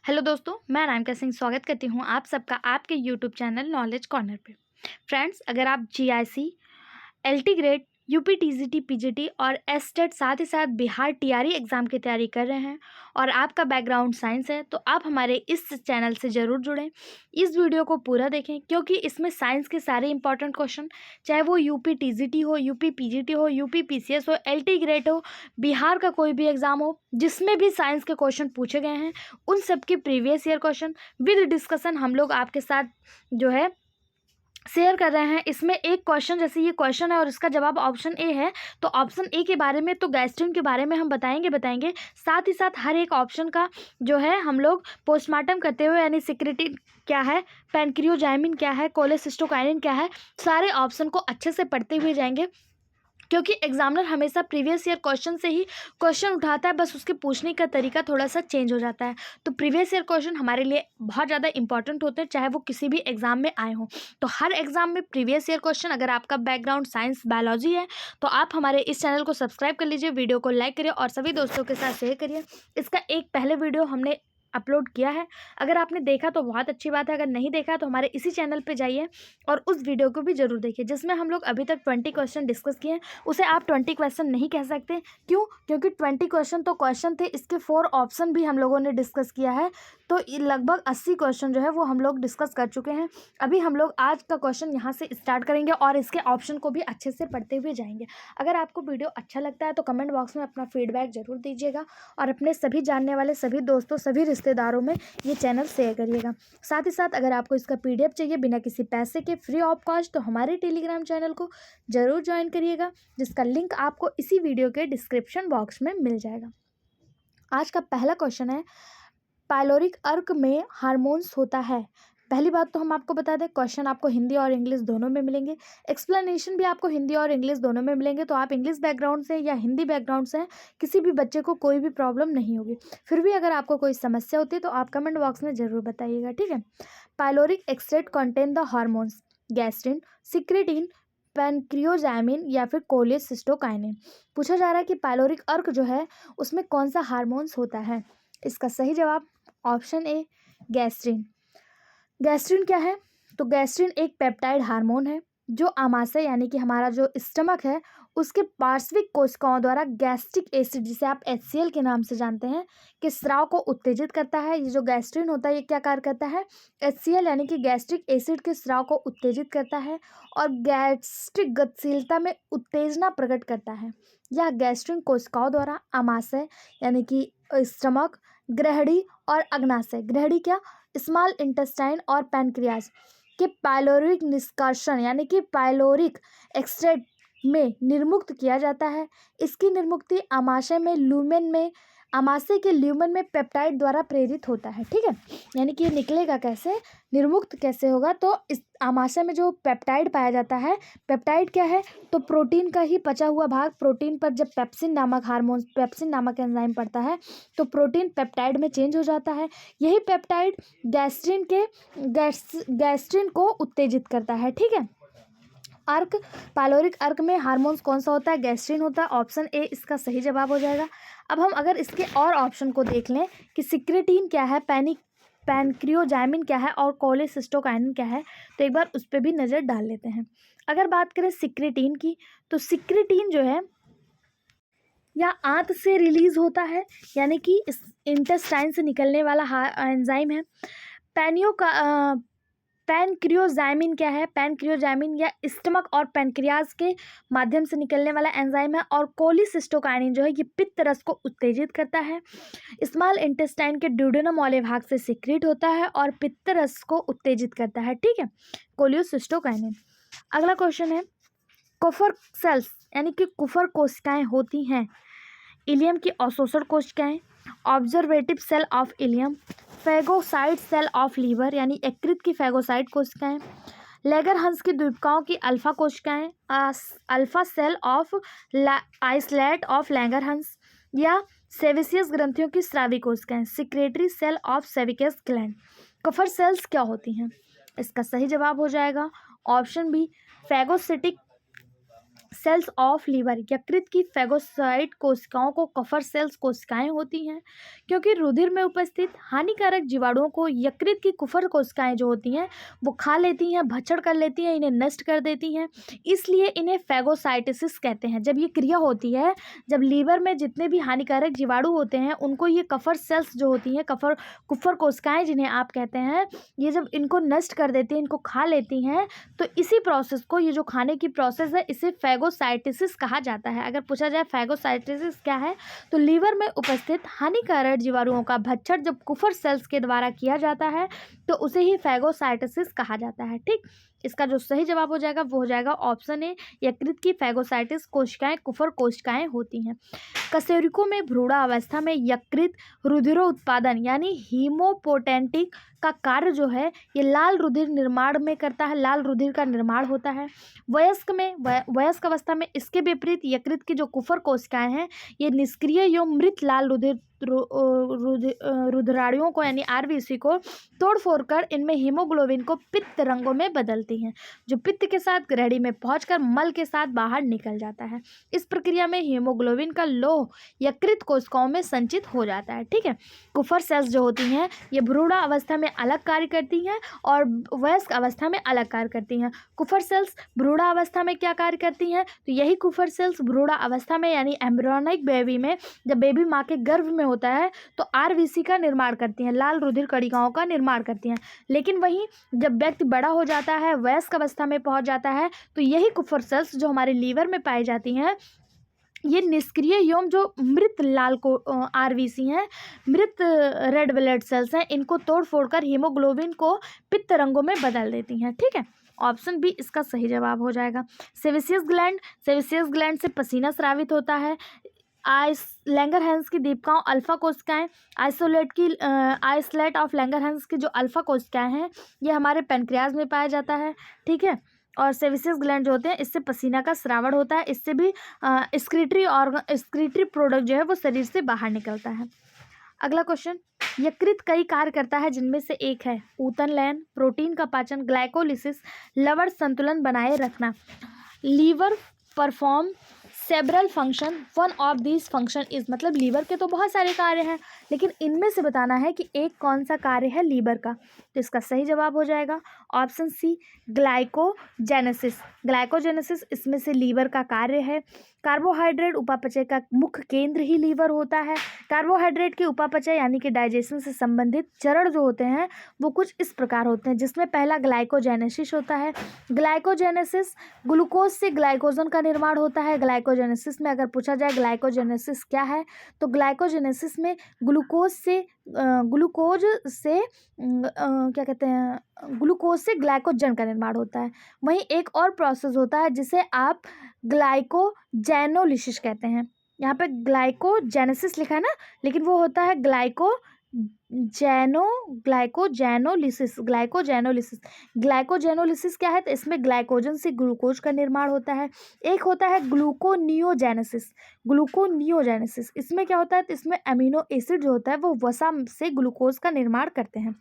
Hello दोस्तों, मैं अनामिका सिंह स्वागत करती हूँ आप सबका आपके यूट्यूब चैनल नॉलेज कॉर्नर पे। फ्रेंड्स, अगर आप GIC, LT grade, UP TGT PGT और एसटेट साथ ही साथ बिहार टीआरई एग्ज़ाम की तैयारी कर रहे हैं और आपका बैकग्राउंड साइंस है तो आप हमारे इस चैनल से ज़रूर जुड़ें। इस वीडियो को पूरा देखें क्योंकि इसमें साइंस के सारे इंपॉर्टेंट क्वेश्चन, चाहे वो यूपी टीजीटी हो, यूपी पीजीटी हो, यूपी पीसीएस हो, एलटी ग्रेड हो, बिहार का कोई भी एग्ज़ाम हो, जिसमें भी साइंस के क्वेश्चन पूछे गए हैं उन सब के previous year question with discussion हम लोग आपके साथ जो है शेयर कर रहे हैं। इसमें एक क्वेश्चन, जैसे ये क्वेश्चन है और इसका जवाब ऑप्शन ए है, तो ऑप्शन ए के बारे में तो गैस्ट्रिन के बारे में हम बताएंगे। साथ ही साथ हर एक ऑप्शन का जो है हम लोग पोस्टमार्टम करते हुए, यानी सिक्रेटिन क्या है, पैनक्रियोजाइमिन क्या है, कोलेसिस्टोकाइनिन क्या है, सारे ऑप्शन को अच्छे से पढ़ते हुए जाएंगे क्योंकि एग्जामिनर हमेशा प्रीवियस ईयर क्वेश्चन से ही क्वेश्चन उठाता है, बस उसके पूछने का तरीका थोड़ा सा चेंज हो जाता है। तो प्रीवियस ईयर क्वेश्चन हमारे लिए बहुत ज़्यादा इंपॉर्टेंट होते हैं, चाहे वो किसी भी एग्जाम में आए हों। तो हर एग्जाम में प्रीवियस ईयर क्वेश्चन, अगर आपका बैकग्राउंड साइंस बायोलॉजी है तो आप हमारे इस चैनल को सब्सक्राइब कर लीजिए, वीडियो को लाइक करिए और सभी दोस्तों के साथ शेयर करिए। इसका एक पहले वीडियो हमने अपलोड किया है, अगर आपने देखा तो बहुत अच्छी बात है, अगर नहीं देखा तो हमारे इसी चैनल पे जाइए और उस वीडियो को भी जरूर देखिए, जिसमें हम लोग अभी तक 20 क्वेश्चन डिस्कस किए हैं। उसे आप 20 क्वेश्चन नहीं कह सकते, क्यों? क्योंकि 20 क्वेश्चन तो क्वेश्चन थे, इसके 4 ऑप्शन भी हम लोगों ने डिस्कस किया है, तो लगभग 80 क्वेश्चन जो है वो हम लोग डिस्कस कर चुके हैं। अभी हम लोग आज का क्वेश्चन यहाँ से स्टार्ट करेंगे और इसके ऑप्शन को भी अच्छे से पढ़ते हुए जाएंगे। अगर आपको वीडियो अच्छा लगता है तो कमेंट बॉक्स में अपना फीडबैक जरूर दीजिएगा और अपने सभी जानने वाले सभी दोस्तों, सभी रिश्तेदारों में ये चैनल शेयर करिएगा। साथ ही साथ अगर आपको इसका पीडीएफ चाहिए बिना किसी पैसे के, फ्री ऑफ कॉस्ट, तो हमारे टेलीग्राम चैनल को जरूर ज्वाइन करिएगा, जिसका लिंक आपको इसी वीडियो के डिस्क्रिप्शन बॉक्स में मिल जाएगा। आज का पहला क्वेश्चन है, पायलोरिक अर्क में हार्मोन्स होता है। पहली बात तो हम आपको बता दें, क्वेश्चन आपको हिंदी और इंग्लिश दोनों में मिलेंगे, एक्सप्लेनेशन भी आपको हिंदी और इंग्लिश दोनों में मिलेंगे। तो आप इंग्लिश बैकग्राउंड से या हिंदी बैकग्राउंड से हैं, किसी भी बच्चे को कोई भी प्रॉब्लम नहीं होगी। फिर भी अगर आपको कोई समस्या होती है तो आप कमेंट बॉक्स में ज़रूर बताइएगा, ठीक है। Pyloric extract contain the hormones gastrin, secretin, pancreozymin या फिर कोलेसिस्टोकाइनिन। पूछा जा रहा है कि पायलोरिक अर्क जो है उसमें कौन सा हार्मोन्स होता है। इसका सही जवाब ऑप्शन ए, गैस्ट्रिन। गैस्ट्रिन क्या है? तो गैस्ट्रिन एक पेप्टाइड हार्मोन है जो आमाशय यानी कि हमारा जो स्टमक है उसके पार्श्विक कोशिकाओं द्वारा गैस्ट्रिक एसिड, जिसे आप एचसीएल के नाम से जानते हैं, के स्राव को उत्तेजित करता है। ये जो गैस्ट्रिन होता है ये क्या कार्य करता है? एचसीएल यानी कि गैस्ट्रिक एसिड के स्राव को उत्तेजित करता है और गैस्ट्रिक गतिशीलता में उत्तेजना प्रकट करता है। यह गैस्ट्रिन कोशिकाओं द्वारा आमाशय यानी कि स्टमक, ग्रहणी और अग्नाशय, ग्रहणी क्या, स्मॉल इंटेस्टाइन और पैनक्रियाज के पायलोरिक निष्कर्षण यानी कि पायलोरिक एक्सट्रैक्ट में निर्मुक्त किया जाता है। इसकी निर्मुक्ति आमाशय में ल्यूमेन में, आमाशय के ल्यूमेन में पेप्टाइड द्वारा प्रेरित होता है, ठीक है। यानी कि ये निकलेगा कैसे, निर्मुक्त कैसे होगा? तो इस आमाशय में जो पेप्टाइड पाया जाता है, पेप्टाइड क्या है? तो प्रोटीन का ही पचा हुआ भाग, प्रोटीन पर जब पेप्सिन नामक हार्मोन, पेप्सिन नामक एंजाइम पड़ता है तो प्रोटीन पेप्टाइड में चेंज हो जाता है। यही पेप्टाइड गैस्ट्रिन को उत्तेजित करता है, ठीक है। अर्क, पायलोरिक अर्क में हार्मोन्स कौन सा होता है? गैस्ट्रिन होता है। ऑप्शन ए इसका सही जवाब हो जाएगा। अब हम अगर इसके और ऑप्शन को देख लें कि सिक्रेटिन क्या है, पैनक्रियोजाइमिन क्या है और कोलेसिस्टोकाइनिन क्या है, तो एक बार उस पर भी नज़र डाल लेते हैं। अगर बात करें सिक्रेटिन की, तो सिक्रेटिन जो है या आंत से रिलीज होता है, यानी कि इस इंटेस्टाइन से निकलने वाला एंजाइम है। पैनक्रियोजाइमिन क्या है? पैनक्रियोजाइमिन या स्टमक और पैनक्रियाज के माध्यम से निकलने वाला एंजाइम है। और कोलिसिस्टोकाइनिन जो है ये पित्त रस को उत्तेजित करता है, स्मॉल इंटेस्टाइन के ड्यूडेनम वाले भाग से सिक्रीट होता है और पित्त रस को उत्तेजित करता है, ठीक है, कोलिसिस्टोकाइनिन। अगला क्वेश्चन है, कुफर सेल्स यानी कि कुफर कोशिकाएं होती हैं। इलियम की अवशोषण कोशिकाएं, absorptive cell of ileum, phagocyte cell of liver यानी यकृत की फैगोसाइट कोशिकाएं, लेगरहंस की द्वीपकाओं की अल्फा कोशिकाएं, alpha cell of islet of Langerhans, या सेविसियस ग्रंथियों की स्रावी कोशिकाएं, secretory cell of sebaceous gland. Kupffer cells क्या होती हैं? इसका सही जवाब हो जाएगा option B, phagocytic cells of liver, यकृत की फेगोसाइट कोशिकाओं को कफर सेल्स कोशिकाएं होती हैं, क्योंकि रुधिर में उपस्थित हानिकारक जीवाणुओं को यकृत की कुफर कोशिकाएं जो होती हैं वो खा लेती हैं, भक्षण कर लेती हैं, इन्हें नष्ट कर देती हैं, इसलिए इन्हें फेगोसाइटोसिस कहते हैं। जब ये क्रिया होती है, जब लीवर में जितने भी हानिकारक जीवाणु होते हैं उनको ये कफर सेल्स जो होती हैं, कुफर कोशिकाएं जिन्हें आप कहते हैं, ये जब इनको नष्ट कर देती हैं, इनको खा लेती हैं, तो इसी प्रोसेस को, ये जो खाने की प्रोसेस है, इसे फेगोसाइटोसिस कहा जाता है। अगर पूछा जाए फेगोसाइटोसिस क्या है, तो लीवर में उपस्थित हानिकारक जीवाणुओं का भक्षण जब कुफर सेल्स के द्वारा किया जाता है तो उसे ही फेगोसाइटोसिस कहा जाता है। ठीक, इसका जो सही जवाब हो जाएगा वो हो जाएगा ऑप्शन ए, यकृत की फेगोसाइटिस कोशिकाएं कुफर कोशिकाएं होती हैं। कशेरुकों में भ्रूणा अवस्था में यकृत रुधिरोत्पादन यानी हीमोपोटेंटिक का कार्य जो है ये लाल रुधिर निर्माण में करता है, लाल रुधिर का निर्माण होता है। वयस्क अवस्था में इसके विपरीत यकृत की जो कुफर कोशिकाएं हैं ये निष्क्रिय एवं मृत लाल रुधिराणुओं को यानी आरबीसी को तोड़ फोड़ कर इनमें हीमोग्लोबिन को पित्त रंगों में बदलती हैं, जो पित्त के साथ ग्रहणी में पहुंचकर मल के साथ बाहर निकल जाता है। इस प्रक्रिया में हीमोग्लोबिन का लौह यकृत कोशिकाओं में संचित हो जाता है। ठीक है, कुफर सेल्स जो होती हैं ये भ्रूण अवस्था में अलग कार्य करती हैं और वयस्क अवस्था में अलग कार्य करती हैं। कुफर सेल्स भ्रूण अवस्था में क्या कार्य करती हैं, तो यही कुफर सेल्स भ्रूण अवस्था में यानी एम्ब्रियोनिक बेबी में, जब बेबी माँ के गर्भ में होता है तो आरबीसी का निर्माण करती हैं, लाल रुधिर कणिकाओं का निर्माण करती हैं। लेकिन वहीं जब व्यक्ति बड़ा हो जाता है, वयस्क अवस्था में पहुंच जाता है, तो यही कुफर सेल्स जो हमारे लीवर में पाई जाती हैं ये निष्क्रिय एवं जो मृत लाल को आरबीसी हैं, मृत रेड ब्लड सेल्स हैं, इनको तोड़ फोड़ कर हीमोग्लोबिन को पित्त रंगों में बदल देती हैं। ठीक है, ऑप्शन बी इसका सही जवाब हो जाएगा। सेबेसियस ग्लैंड से पसीना स्रावित होता है। लैंगरहैंस की दीपिकाओं अल्फा कोशिकाएं, आइसोलेट ऑफ लैंगरहैंस की जो अल्फा कोशिकाएं हैं ये हमारे पेनक्रियाज में पाया जाता है। ठीक है, और सेबेसियस ग्लैंड जो होते हैं इससे पसीना का स्रावण होता है, इससे भी एक्सक्रीटरी प्रोडक्ट जो है वो शरीर से बाहर निकलता है। अगला क्वेश्चन, यकृत कई कार्य करता है जिनमें से एक है ऊतन लयन, प्रोटीन का पाचन, ग्लाइकोलिसिस, लवण संतुलन बनाए रखना। Liver perform several function, one of this function is, मतलब लीवर के तो बहुत सारे कार्य हैं लेकिन इनमें से बताना है कि एक कौन सा कार्य है लीवर का, तो इसका सही जवाब हो जाएगा ऑप्शन सी, ग्लाइकोजेनेसिस इसमें से लीवर का कार्य है। कार्बोहाइड्रेट उपापचय का मुख्य केंद्र ही लीवर होता है। कार्बोहाइड्रेट के उपापचय यानी कि डाइजेशन से संबंधित चरण जो होते हैं वो कुछ इस प्रकार होते हैं, जिसमें पहला ग्लाइकोजेनेसिस होता है। ग्लाइकोजेनेसिस, ग्लूकोज से ग्लाइकोजन का निर्माण होता है। ग्लाइकोजेनेसिस में अगर पूछा जाए ग्लाइकोजेनेसिस क्या है, तो ग्लाइकोजेनेसिस में ग्लूकोज से ग्लाइकोजन का निर्माण होता है। वहीं एक और प्रोसेस होता है जिसे आप ग्लाइकोजेनोलिसिस कहते हैं। यहाँ पे ग्लाइकोजेनेसिस लिखा है ना, लेकिन वो होता है ग्लाइकोजेनोलिसिस। ग्लाइकोजेनोलिसिस क्या है, तो इसमें ग्लाइकोजन से ग्लूकोज का निर्माण होता है। एक होता है ग्लूकोनियोजेनेसिस, इसमें क्या होता है, तो इसमें अमीनो एसिड जो होता है वो वसा से ग्लूकोज का निर्माण करते हैं।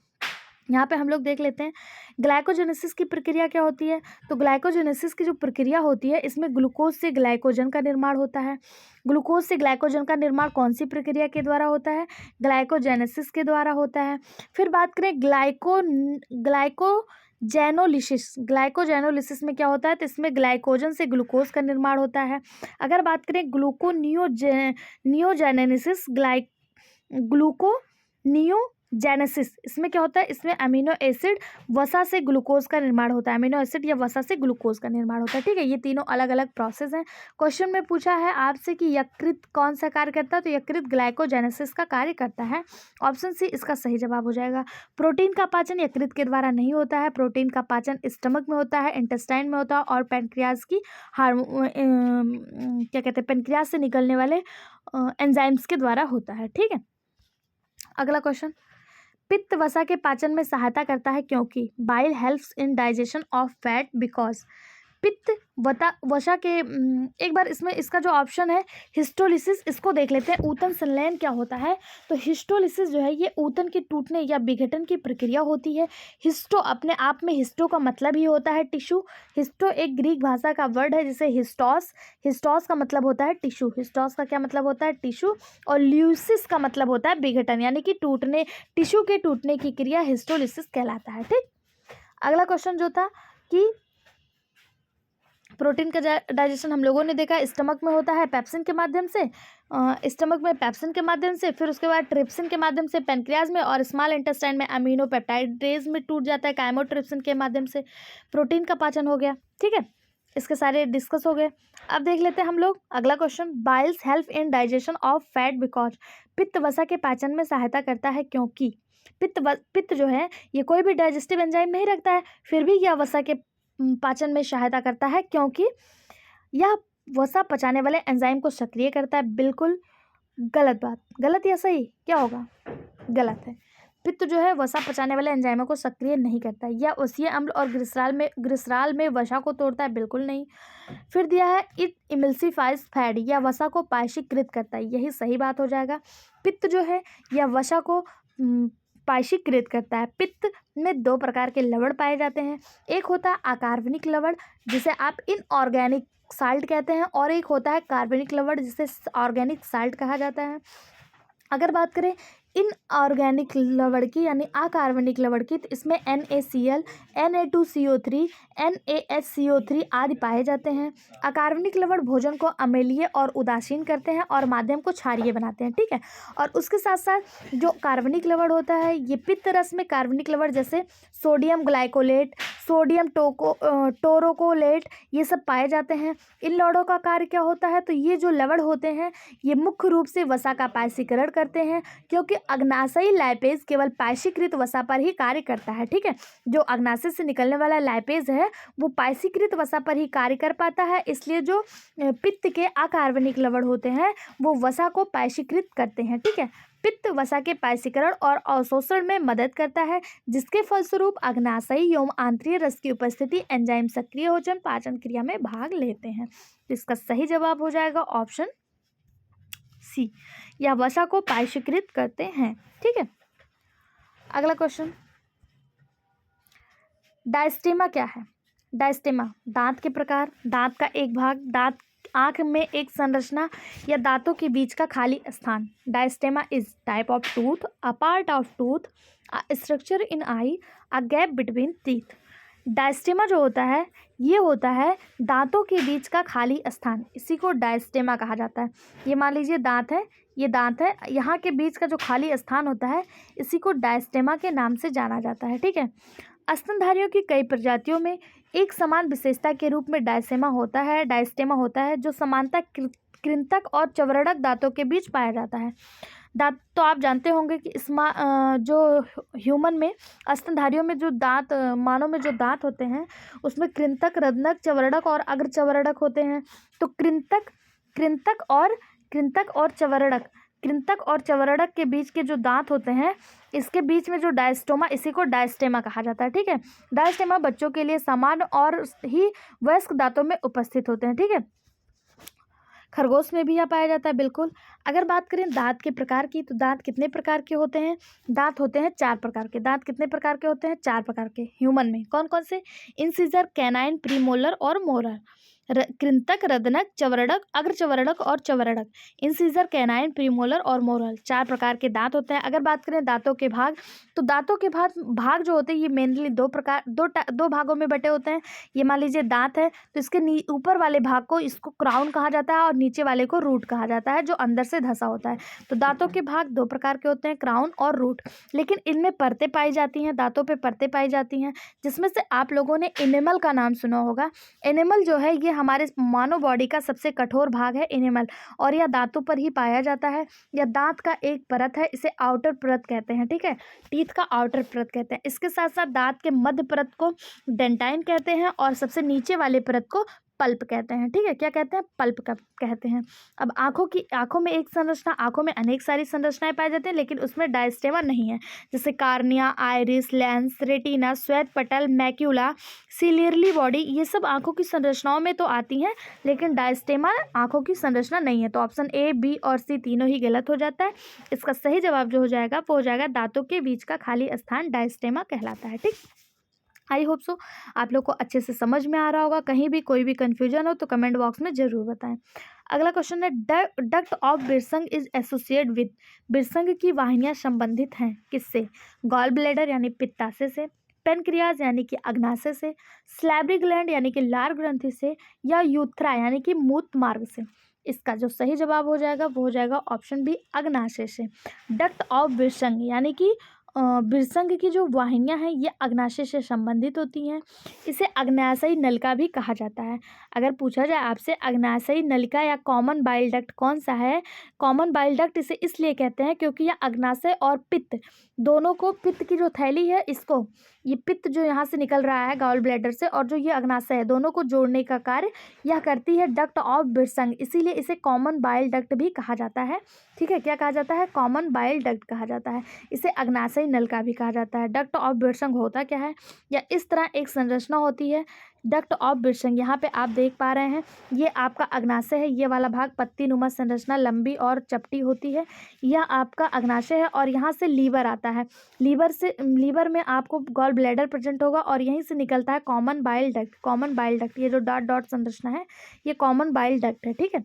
यहाँ पे हम लोग देख लेते हैं ग्लाइकोजेनेसिस की प्रक्रिया क्या होती है। तो ग्लाइकोजेनेसिस की जो प्रक्रिया होती है इसमें ग्लूकोज से ग्लाइकोजन का निर्माण होता है। ग्लूकोज से ग्लाइकोजन का निर्माण कौन सी प्रक्रिया के द्वारा होता है, ग्लाइकोजेनेसिस के द्वारा होता है। फिर बात करें ग्लाइकोजेनोलिसिस में क्या होता है, तो इसमें ग्लाइकोजन से ग्लूकोज का निर्माण होता है। अगर बात करें ग्लूकोनियोजेनेसिस, इसमें क्या होता है, इसमें अमीनो एसिड वसा से ग्लूकोज का निर्माण होता है। अमीनो एसिड या वसा से ग्लूकोज का निर्माण होता है। ठीक है, ये तीनों अलग अलग प्रोसेस हैं। क्वेश्चन में पूछा है आपसे कि यकृत कौन सा कार्य करता है, तो यकृत ग्लाइकोजेनेसिस का कार्य करता है। ऑप्शन सी इसका सही जवाब हो जाएगा। प्रोटीन का पाचन यकृत के द्वारा नहीं होता है। प्रोटीन का पाचन स्टमक में होता है, इंटेस्टाइन में होता है और पेनक्रियाज पेनक्रियाज से निकलने वाले एंजाइम्स के द्वारा होता है। ठीक है, अगला क्वेश्चन, पित्त वसा के पाचन में सहायता करता है क्योंकि bile helps in digestion of fat because. पित्त वसा के एक बार इसमें इसका जो ऑप्शन है हिस्टोलिसिस, इसको देख लेते हैं। ऊतन संलयन क्या होता है? तो हिस्टोलिसिस जो है ये ऊतन के टूटने या विघटन की प्रक्रिया होती है। हिस्टो अपने आप में हिस्टो का मतलब ही होता है टिश्यू। हिस्टो एक ग्रीक भाषा का वर्ड है जिसे हिस्टोस का मतलब होता है टिश्यू। हिस्टोस का क्या मतलब होता है? टिश्यू। और ल्यूसिस का मतलब होता है विघटन, यानी कि टूटने, टिश्यू के टूटने की क्रिया हिस्टोलिसिस कहलाता है। ठीक, अगला क्वेश्चन जो था कि प्रोटीन का डाइजेशन हम लोगों ने देखा स्टमक में होता है पेप्सिन के माध्यम से, स्टमक में पेप्सिन के माध्यम से, फिर उसके बाद ट्रिप्सिन के माध्यम से पेनक्रियाज में, और स्मॉल इंटेस्टाइन में अमीनो पेप्टाइडेज में टूट जाता है काइमोट्रिप्सिन के माध्यम से। प्रोटीन का पाचन हो गया। ठीक है, इसके सारे डिस्कस हो गए। अब देख लेते हैं हम लोग अगला question. Biles help in digestion of fat because. पित्त वसा के पाचन में सहायता करता है क्योंकि पित्त जो है ये कोई भी डाइजेस्टिव एंजाइम नहीं रखता है, फिर भी यह वसा के पाचन में सहायता करता है क्योंकि यह वसा पचाने वाले एंजाइम को सक्रिय करता है। बिल्कुल गलत बात, गलत या सही क्या होगा? गलत है। पित्त जो है वसा पचाने वाले एंजाइमों को सक्रिय नहीं करता है। यह वसीय अम्ल और ग्लिसरॉल में वसा को तोड़ता है। बिल्कुल नहीं। फिर दिया है इट इमल्सिफाइज फैट, यह वसा को पायशीकृत करता है। यही सही बात हो जाएगा। पित्त जो है यह वसा को पायशीकृत करता है। पित्त में दो प्रकार के लवण पाए जाते हैं। एक होता है अकार्बनिक लवण जिसे आप इनऑर्गेनिक साल्ट कहते हैं, और एक होता है कार्बनिक लवण जिसे ऑर्गेनिक साल्ट कहा जाता है। अगर बात करें इनऑर्गेनिक लवण की यानी अकार्बनिक लवण की, तो इसमें NaCl, Na2CO3, NaHCO3 आदि पाए जाते हैं। अकार्बनिक लवण भोजन को अम्लीय और उदासीन करते हैं और माध्यम को क्षारीय बनाते हैं। ठीक है, और उसके साथ साथ जो कार्बनिक लवण होता है ये पित्त रस में कार्बनिक लवण जैसे सोडियम ग्लाइकोलेट, सोडियम टोरोकोलेट ये सब पाए जाते हैं। इन लवणों का कार्य क्या होता है? तो ये जो लवण होते हैं ये मुख्य रूप से वसा का पायसीकरण करते हैं, क्योंकि अग्नाशयी लाइपेज केवल पायशीकृत वसा पर ही कार्य करता है। ठीक है, जो अग्नाशय से निकलने वाला लाइपेज है वो पायशीकृत वसा पर ही कार्य कर पाता है, इसलिए जो पित्त के अकार्बनिक लवण होते हैं वो वसा को पायशीकृत करते हैं। ठीक है, पित्त वसा के पायसीकरण और अवशोषण में मदद करता है, जिसके फलस्वरूप अग्नाशयी एवं आंतरिक रस की उपस्थिति एंजाइम सक्रिय होकर पाचन क्रिया में भाग लेते हैं। तो इसका सही जवाब हो जाएगा ऑप्शन सी, या वसा को पायशीकृत करते हैं। ठीक है, अगला क्वेश्चन। डायस्टेमा क्या है? डायस्टेमा दांत के प्रकार, दांत का एक भाग, दांत, आंख में एक संरचना या दांतों के बीच का खाली स्थान। Diastema is type of tooth, a part of tooth, a structure in I, a gap between teeth. Diastema जो होता है ये होता है दांतों के बीच का खाली स्थान, इसी को डायस्टेमा कहा जाता है। ये मान लीजिए दांत है, ये दांत है, यहाँ के बीच का जो खाली स्थान होता है इसी को डायस्टेमा के नाम से जाना जाता है। ठीक है, स्तनधारियों की कई प्रजातियों में एक समान विशेषता के रूप में डायस्टेमा होता है जो समानता कृंतक और चवरड़क दांतों के बीच पाया जाता है। दांत तो आप जानते होंगे कि जो ह्यूमन में स्तनधारियों में जो दांत, मानव में जो दांत होते हैं उसमें कृंतक, रदनक, चवरड़क और अग्र चवरड़क होते हैं। तो कृंतक और चवरड़क के बीच के जो दांत होते हैं इसके बीच में जो डायस्टोमा, इसी को डायस्टेमा कहा जाता है। ठीक है, डायस्टेमा बच्चों के लिए समान और ही वयस्क दांतों में उपस्थित होते हैं। ठीक है, खरगोश में भी यह पाया जाता है। बिल्कुल। अगर बात करें दांत के प्रकार की, तो दांत कितने प्रकार के होते हैं? दांत होते हैं 4 प्रकार के। दांत कितने प्रकार के होते हैं? 4 प्रकार के। ह्यूमन में कौन कौन से? इंसिजर, कैनाइन, प्रीमोलर और मोलर। कृंतक, रदनक, चवरड़क, अग्र चवरड़क और चवरड़क। इंसिजर, कैनाइन, प्रीमोलर और मोलर 4 प्रकार के दांत होते हैं। अगर बात करें दांतों के भाग, तो दांतों के भाग जो होते हैं ये मेनली दो भागों में बटे होते हैं। ये मान लीजिए दांत है तो इसके ऊपर वाले भाग को इसको क्राउन कहा जाता है और नीचे वाले को रूट कहा जाता है, जो अंदर से धंसा होता है। तो दांतों के भाग 2 प्रकार के होते हैं, क्राउन और रूट। लेकिन इनमें परतें पाई जाती हैं, दांतों पे परतें पाई जाती हैं, जिसमें से आप लोगों ने एनिमल का नाम सुना होगा। एनिमल जो है ये हमारे मानव बॉडी का सबसे कठोर भाग है एनिमल, और यह दांतों पर ही पाया जाता है। यह दांत का एक परत है, इसे आउटर परत कहते हैं। ठीक है, टीथ का आउटर परत कहते हैं। इसके साथ साथ दांत के मध्य परत को डेंटाइन कहते हैं और सबसे नीचे वाले परत को पल्प कहते हैं। ठीक है, क्या कहते हैं? पल्प का कहते हैं। अब आँखों में एक संरचना, आँखों में अनेक सारी संरचनाएं पाई जाती हैं, लेकिन उसमें डायस्टेमा नहीं है। जैसे कार्निया, आइरिस, लेंस, रेटिना, श्वेत पटल, मैक्यूला, सिलियरली बॉडी, ये सब आँखों की संरचनाओं में तो आती हैं, लेकिन डायस्टेमा आँखों की संरचना नहीं है। तो ऑप्शन ए, बी और सी तीनों ही गलत हो जाता है। इसका सही जवाब जो हो जाएगा वो हो जाएगा दांतों के बीच का खाली स्थान डायस्टेमा कहलाता है। ठीक, आई होप सो आप लोग को अच्छे से समझ में आ रहा होगा। कहीं भी कोई भी कन्फ्यूजन हो तो कमेंट बॉक्स में ज़रूर बताएं। अगला क्वेश्चन है, duct of Wirsung is associate with, Wirsung की वाहिनियाँ संबंधित हैं किससे? गॉल ब्लैडर यानी पित्ताशय से, पेनक्रियाज यानी कि अग्नाशय से, स्लैबरी ग्लैंड यानी कि लार ग्रंथि से, या यूथ्रा यानी कि मूत्र मार्ग से। इसका जो सही जवाब हो जाएगा वो हो जाएगा ऑप्शन बी, अग्नाशय से। डक्ट ऑफ बिरसंग यानी कि बिरसंग की जो वाहिनियाँ हैं ये अग्नाशय से संबंधित होती हैं। इसे अग्नाशयी नलिका भी कहा जाता है। अगर पूछा जाए आपसे अग्नाशयी नलिका या कॉमन बाइल डक्ट कौन सा है? कॉमन बाइल डक्ट इसे इसलिए कहते हैं क्योंकि यह अग्नाशय और पित्त दोनों को, पित्त की जो थैली है इसको, ये पित्त जो यहाँ से निकल रहा है गॉल ब्लैडर से, और जो ये अग्नाशय है, दोनों को जोड़ने का कार्य यह करती है डक्ट ऑफ बिरसंग। इसीलिए इसे कॉमन बाइल डक्ट भी कहा जाता है। ठीक है, क्या कहा जाता है? कॉमन बाइल डक्ट कहा जाता है। इसे अग्नाशयी नलिका भी कहा जाता है। डक्ट ऑफ बिरसंग होता क्या है? या इस तरह एक संरचना होती है डक्ट ऑफ बिरसंग। यहाँ पे आप देख पा रहे हैं ये आपका अग्नाशय है, ये वाला भाग पत्ती नुमा संरचना लंबी और चपटी होती है, यह आपका अग्नाशय है, और यहाँ से लीवर आता है। लीवर में आपको गॉल ब्लैडर प्रेजेंट होगा, और यहीं से निकलता है common bile duct. Common bile duct, ये जो डॉट डॉट संरचना है ये कॉमन बाइल डक्ट है। ठीक है,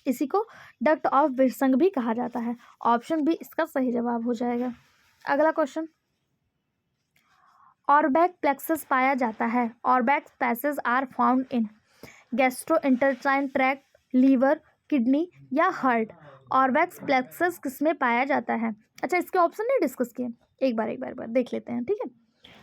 इसी को डक्ट ऑफ बिरसंग भी कहा जाता है। ऑप्शन बी इसका सही जवाब हो जाएगा। अगला क्वेश्चन, ऑरबैक प्लेक्सस पाया जाता है। Auerbach plexus are found in gastrointestine tract, liver, kidney या हार्ट। ऑरबैक प्लेक्सस किसमें पाया जाता है? अच्छा, इसके ऑप्शन नहीं डिस्कस किए, एक बार देख लेते हैं। ठीक है,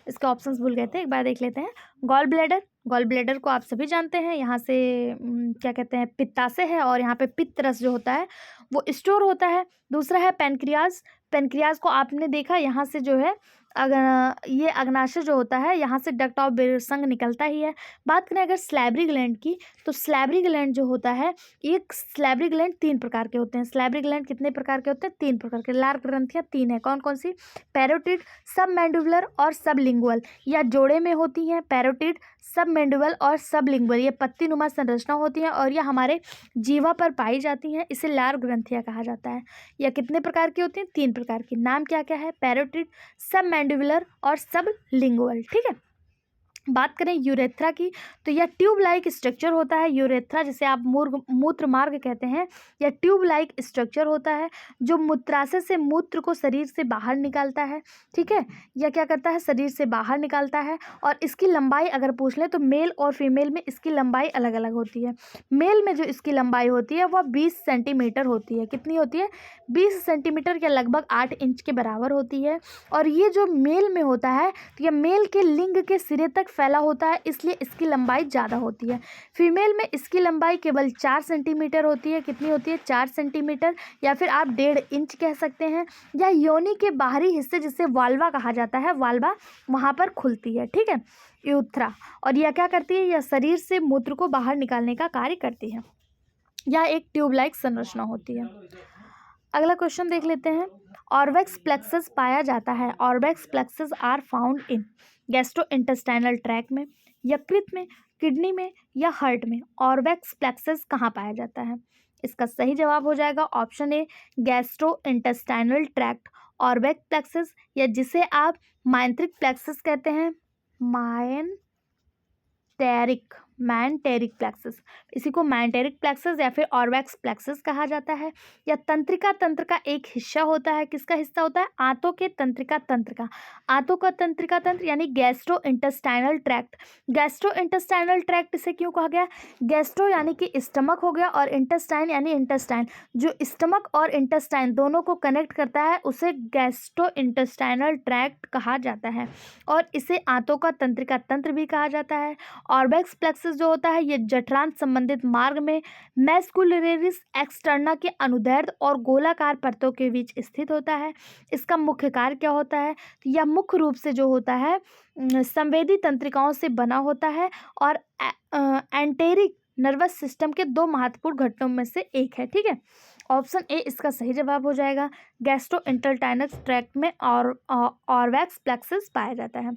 इसके ऑप्शंस भूल गए थे, एक बार देख लेते हैं। गॉल ब्लैडर, गॉल ब्लैडर को आप सभी जानते हैं, यहाँ से क्या कहते हैं, पित्ताशय है, और यहाँ पे पित्त रस जो होता है वो स्टोर होता है। दूसरा है पेनक्रियाज, पेनक्रियाज को आपने देखा, यहाँ से जो है ये अग्नाशय जो होता है यहाँ से डक्ट ऑफ बिरसंग निकलता ही है। बात करें अगर स्लैबरी ग्लैंड की, तो स्लैबरी ग्लैंड जो होता है, एक स्लैबरी ग्लैंड 3 प्रकार के होते हैं। स्लैबरी ग्लैंड कितने प्रकार के होते हैं? 3 प्रकार के। लार ग्रंथियाँ 3 है, कौन कौन सी? पैरोटिड, सबमैंडिबुलर और सबलिंगुअल, या जोड़े में होती हैं। पैरोटिड, सबमैंडिबल और सबलिंगुअल, ये पत्ती नुमा संरचना होती है और यह हमारे जीवा पर पाई जाती हैं। इसे लार ग्रंथियाँ कहा जाता है। यह कितने प्रकार की होती हैं? 3 प्रकार की। नाम क्या क्या है? पैरोटिड, सबमैंडिबुलर और सबलिंगुअल। ठीक है, बात करें यूरेथ्रा की, तो यह ट्यूब लाइक स्ट्रक्चर होता है। यूरेथ्रा जिसे आप मूत्र मार्ग कहते हैं, यह ट्यूब लाइक स्ट्रक्चर होता है जो मूत्राशय से मूत्र को शरीर से बाहर निकालता है। ठीक है, यह क्या करता है? शरीर से बाहर निकालता है। और इसकी लंबाई अगर पूछ लें तो मेल और फीमेल में इसकी लंबाई अलग अलग होती है। मेल में जो इसकी लंबाई होती है वह 20 सेंटीमीटर होती है। कितनी होती है? 20 सेंटीमीटर या लगभग 8 इंच के बराबर होती है। और ये जो मेल में होता है तो यह मेल के लिंग के सिरे तक फैला होता है, इसलिए इसकी लंबाई ज़्यादा होती है। फीमेल में इसकी लंबाई केवल 4 सेंटीमीटर होती है। कितनी होती है? 4 सेंटीमीटर, या फिर आप 1.5 इंच कह सकते हैं। या योनि के बाहरी हिस्से जिसे वाल्वा कहा जाता है, वाल्वा वहाँ पर खुलती है। ठीक है, यूथ्रा, और यह क्या करती है? यह शरीर से मूत्र को बाहर निकालने का कार्य करती है। यह एक ट्यूब लाइक संरचना होती है। अगला क्वेश्चन देख लेते हैं। ऑरबैक्स प्लेक्सस पाया जाता है। Auerbach's plexus are found in gastrointestinal tract में, यकृत में, किडनी में या हार्ट में। ऑरबैक्स प्लेक्सस कहाँ पाया जाता है? इसका सही जवाब हो जाएगा option A, gastrointestinal tract. Auerbach's plexus, या जिसे आप माइंत्रिक प्लेक्सस कहते हैं, मैंटेरिक प्लेक्सस, इसी को मैंटेरिक प्लेक्सस या फिर ऑरबैक्स प्लेक्सस कहा जाता है। यह तंत्रिका तंत्र का एक हिस्सा होता है। किसका हिस्सा होता है? आंतों के तंत्रिका तंत्र का। आंतों का तंत्रिका तंत्र यानी gastro intestinal tract. Gastro intestinal tract इसे क्यों कहा गया? गैस्ट्रो यानी कि स्टमक हो गया, और इंटेस्टाइन यानी इंटेस्टाइन, जो स्टमक और इंटेस्टाइन दोनों को कनेक्ट करता है उसे गैस्ट्रो इंटेस्टाइनल ट्रैक्ट कहा जाता है। और इसे आंतों का तंत्रिका तंत्र भी कहा जाता है। ऑरबैक्स प्लेक्सस प्लेक्सस जो होता है ये जठरांत संबंधित मार्ग में मैस्कुलरेरिस एक्सटर्ना के अनुदैर्ध्य और गोलाकार परतों के बीच स्थित होता है। इसका मुख्य कार्य क्या होता है? तो यह मुख्य रूप से जो होता है संवेदी तंत्रिकाओं से बना होता है और एंटेरिक नर्वस सिस्टम के दो महत्वपूर्ण घटकों में से एक है। ठीक है, ऑप्शन ए इसका सही जवाब हो जाएगा। गैस्ट्रोइंटेस्टाइनल ट्रैक्ट में ऑर्वैक्स प्लेक्सस पाया जाता है।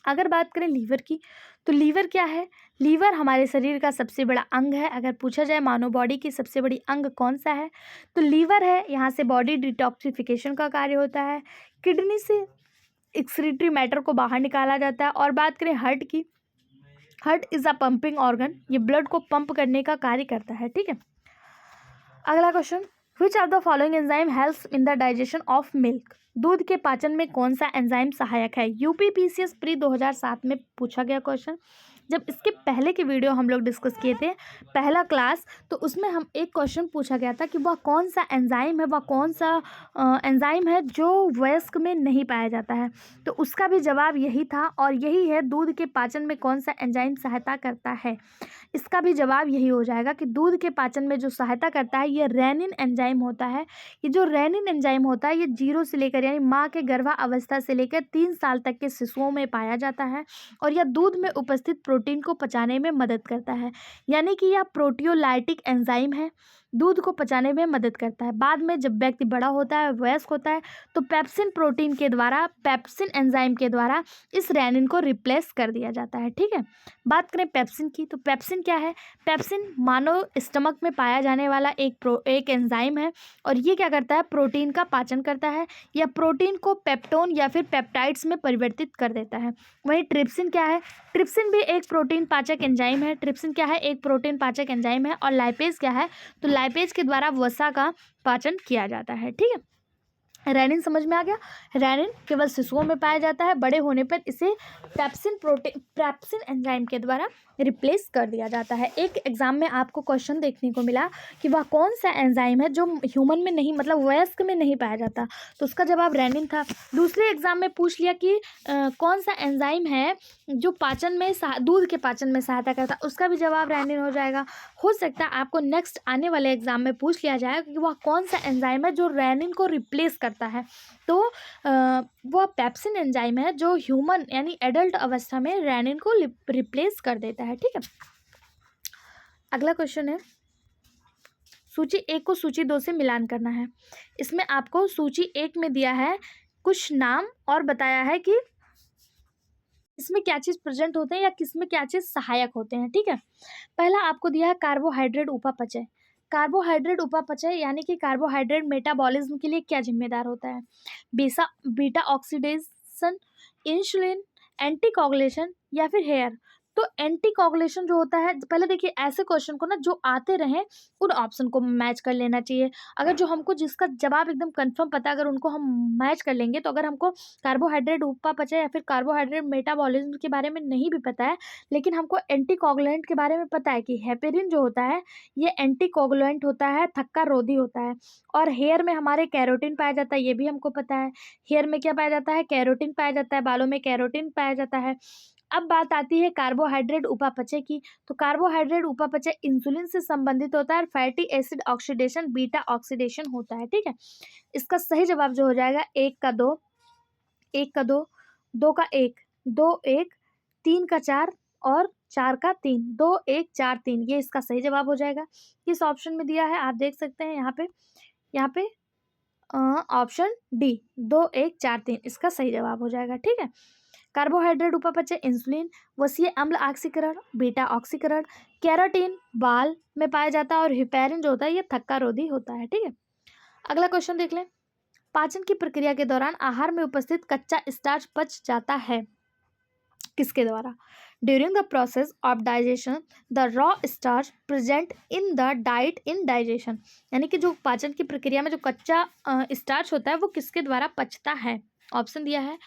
अगर बात करें लीवर की, तो लीवर क्या है? लीवर हमारे शरीर का सबसे बड़ा अंग है। अगर पूछा जाए मानव बॉडी की सबसे बड़ी अंग कौन सा है, तो लीवर है। यहाँ से बॉडी डिटॉक्सिफिकेशन का कार्य होता है। किडनी से एक्सक्रीटरी मैटर को बाहर निकाला जाता है। और बात करें हार्ट की, heart is a pumping organ, ये ब्लड को पंप करने का कार्य करता है। ठीक है, अगला question, which of the following enzyme helps in the digestion of milk? दूध के पाचन में कौन सा एंजाइम सहायक है? यूपीपीसीएस प्री 2007 में पूछा गया क्वेश्चन। जब इसके पहले की वीडियो हम लोग डिस्कस किए थे पहला क्लास, तो उसमें हम एक क्वेश्चन पूछा गया था कि वह कौन सा एंजाइम है, वह कौन सा एंजाइम है जो वयस्क में नहीं पाया जाता है। तो उसका भी जवाब यही था और यही है, दूध के पाचन में कौन सा एंजाइम सहायता करता है। इसका भी जवाब यही हो जाएगा कि दूध के पाचन में जो सहायता करता है ये रेनिन एंजाइम होता है। ये जो रेनिन एंजाइम होता है ये 0 से लेकर यानी माँ के गर्भावस्था से लेकर 3 साल तक के शिशुओं में पाया जाता है और यह दूध में उपस्थित प्रोटीन को पचाने में मदद करता है। यानी कि यह प्रोटियोलाइटिक एंजाइम है, दूध को पचाने में मदद करता है। बाद में जब व्यक्ति बड़ा होता है, वयस्क होता है, तो पेप्सिन प्रोटीन के द्वारा, पेप्सिन एंजाइम के द्वारा इस रेनिन को रिप्लेस कर दिया जाता है। ठीक है, बात करें पेप्सिन की, तो पेप्सिन क्या है? पेप्सिन मानव स्टमक में पाया जाने वाला एक एंजाइम है और ये क्या करता है? प्रोटीन का पाचन करता है या प्रोटीन को पेप्टोन या फिर पेप्टाइड्स में परिवर्तित कर देता है। वहीं ट्रिप्सिन क्या है? ट्रिप्सिन भी एक प्रोटीन पाचक एंजाइम है। ट्रिप्सिन क्या है? एक प्रोटीन पाचक एंजाइम है। और लाइपेज क्या है? तो लाइपेज के द्वारा वसा का पाचन किया जाता है। ठीक है, रेनिन समझ में आ गया। रेनिन केवल शिशुओं में पाया जाता है, बड़े होने पर इसे पेप्सिन एंजाइम के द्वारा रिप्लेस कर दिया जाता है। एक एग्जाम में आपको क्वेश्चन देखने को मिला कि वह कौन सा एंजाइम है जो ह्यूमन में नहीं, मतलब वयस्क में नहीं पाया जाता, तो उसका जवाब रेनिन था। दूसरे एग्जाम में पूछ लिया कि कौन सा एंजाइम है जो पाचन में दूध के पाचन में सहायता करता, उसका भी जवाब रेनिन हो जाएगा। हो सकता है आपको नेक्स्ट आने वाले एग्जाम में पूछ लिया जाए कि वह कौन सा एंजाइम है जो रेनिन को रिप्लेस करता है, तो वह पेप्सिन एंजाइम है जो ह्यूमन यानी एडल्ट अवस्था में रेनिन को रिप्लेस कर देता है। ठीक है, अगला क्वेश्चन है, सूची 1 को सूची 2 से मिलान करना है। इसमें आपको सूची 1 में दिया है कुछ नाम और बताया है कि इसमें क्या चीज़ प्रेजेंट होते हैं या किसमें क्या चीज़ सहायक होते हैं। ठीक है, पहला आपको दिया है कार्बोहाइड्रेट उपापचय। कार्बोहाइड्रेट उपापचय यानी कि कार्बोहाइड्रेट मेटाबॉलिज्म के लिए क्या जिम्मेदार होता है? बीटा ऑक्सीडेशन, इंसुलिन, एंटीकोगुलेशन या फिर हेयर। तो एंटीकोगुलेशन जो होता है, पहले देखिए ऐसे क्वेश्चन को ना जो आते रहें उन ऑप्शन को मैच कर लेना चाहिए। अगर जो हमको जिसका जवाब एकदम कंफर्म पता है अगर उनको हम मैच कर लेंगे, तो अगर हमको कार्बोहाइड्रेट उपापचय या फिर कार्बोहाइड्रेट मेटाबॉलिज्म के बारे में नहीं भी पता है, लेकिन हमको एंटीकोगुलेंट के बारे में पता है कि हेपेरिन जो होता है ये एंटीकोगुलेंट होता है, थक्का रोधी होता है। और हेयर में हमारे कैरोटीन पाया जाता है, ये भी हमको पता है। हेयर में क्या पाया जाता है? कैरोटीन पाया जाता है, बालों में कैरोटीन पाया जाता है। अब बात आती है कार्बोहाइड्रेट उपापचय की, तो कार्बोहाइड्रेट उपापचय इंसुलिन से संबंधित होता है और fatty acid oxidation, beta oxidation होता है। ठीक है, इसका सही जवाब जो हो जाएगा 1 का 2, 1 का 2, 2 का 1, 2 1, 3 का 4 और 4 का 3, 2 1 4 3, ये इसका सही जवाब हो जाएगा। किस ऑप्शन में दिया है आप देख सकते हैं यहाँ पे ऑप्शन डी 2 1 4 3 इसका सही जवाब हो जाएगा। ठीक है, कार्बोहाइड्रेट उपापचय इंसुलिन, वसीय अम्ल ऑक्सीकरण, बीटा ऑक्सीकरण, कैरोटीन बाल में पाया जाता है और हिपेरिन जो होता है ये थक्का रोधी होता है। ठीक है, अगला क्वेश्चन देख लें, पाचन की प्रक्रिया के दौरान आहार में उपस्थित कच्चा स्टार्च पच जाता है, किसके द्वारा? During the process of digestion the raw starch present in the diet in digestion, यानी कि जो पाचन की प्रक्रिया में जो कच्चा स्टार्च होता है वो किसके द्वारा पचता है? ऑप्शन दिया है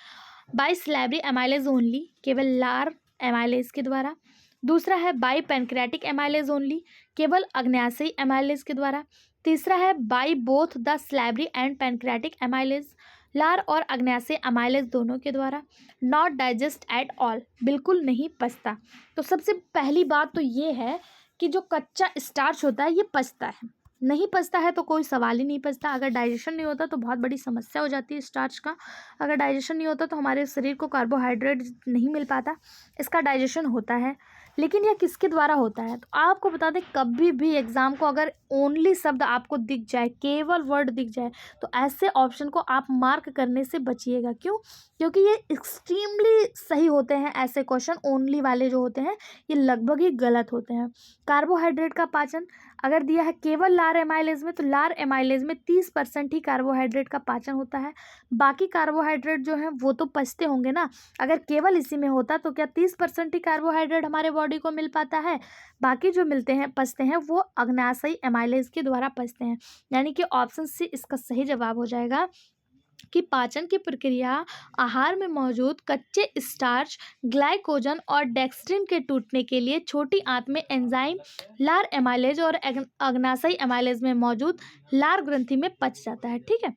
बाई स्लैबरी एमाइलेज ओनली, केवल लार एमाइलेज के द्वारा। दूसरा है बाई पैनक्रियाटिक एमाइलेज ओनली, केवल अग्न्याशयी एमाइलेज के द्वारा। तीसरा है by both the salivary and pancreatic amylase. लार और अग्न्याशय अमाइलेज दोनों के द्वारा। नॉट डाइजेस्ट एट ऑल, बिल्कुल नहीं पचता। तो सबसे पहली बात तो ये है कि जो कच्चा स्टार्च होता है ये पचता है, नहीं पचता है तो कोई सवाल ही नहीं पचता। अगर डाइजेशन नहीं होता तो बहुत बड़ी समस्या हो जाती है स्टार्च का। अगर डाइजेशन नहीं होता तो हमारे शरीर को कार्बोहाइड्रेट नहीं मिल पाता। इसका डाइजेशन होता है, लेकिन यह किसके द्वारा होता है? तो आपको बता दें, कभी भी एग्जाम को अगर ओनली शब्द आपको दिख जाए, केवल वर्ड दिख जाए, तो ऐसे ऑप्शन को आप मार्क करने से बचिएगा। क्यों? क्योंकि ये एक्सट्रीमली सही होते हैं। ऐसे क्वेश्चन ओनली वाले जो होते हैं ये लगभग ही गलत होते हैं। कार्बोहाइड्रेट का पाचन अगर दिया है केवल लार एमाइलेज में, तो लार एमाइलेज में 30% ही कार्बोहाइड्रेट का पाचन होता है। बाकी कार्बोहाइड्रेट जो है वो तो पचते होंगे ना। अगर केवल इसी में होता तो क्या 30% ही कार्बोहाइड्रेट हमारे बॉडी को मिल पाता है? बाकी जो मिलते हैं पचते हैं वो अग्न्याशयी एमाइलेज के द्वारा पचते हैं। यानी कि ऑप्शन सी इसका सही जवाब हो जाएगा कि पाचन की प्रक्रिया आहार में मौजूद कच्चे स्टार्च, ग्लाइकोजन और डेक्स्ट्रिन के टूटने के लिए छोटी आंत में एंजाइम लार एमाइलेज और अग्न्याशयी एमाइलेज में मौजूद लार ग्रंथि में पच जाता है। ठीक है।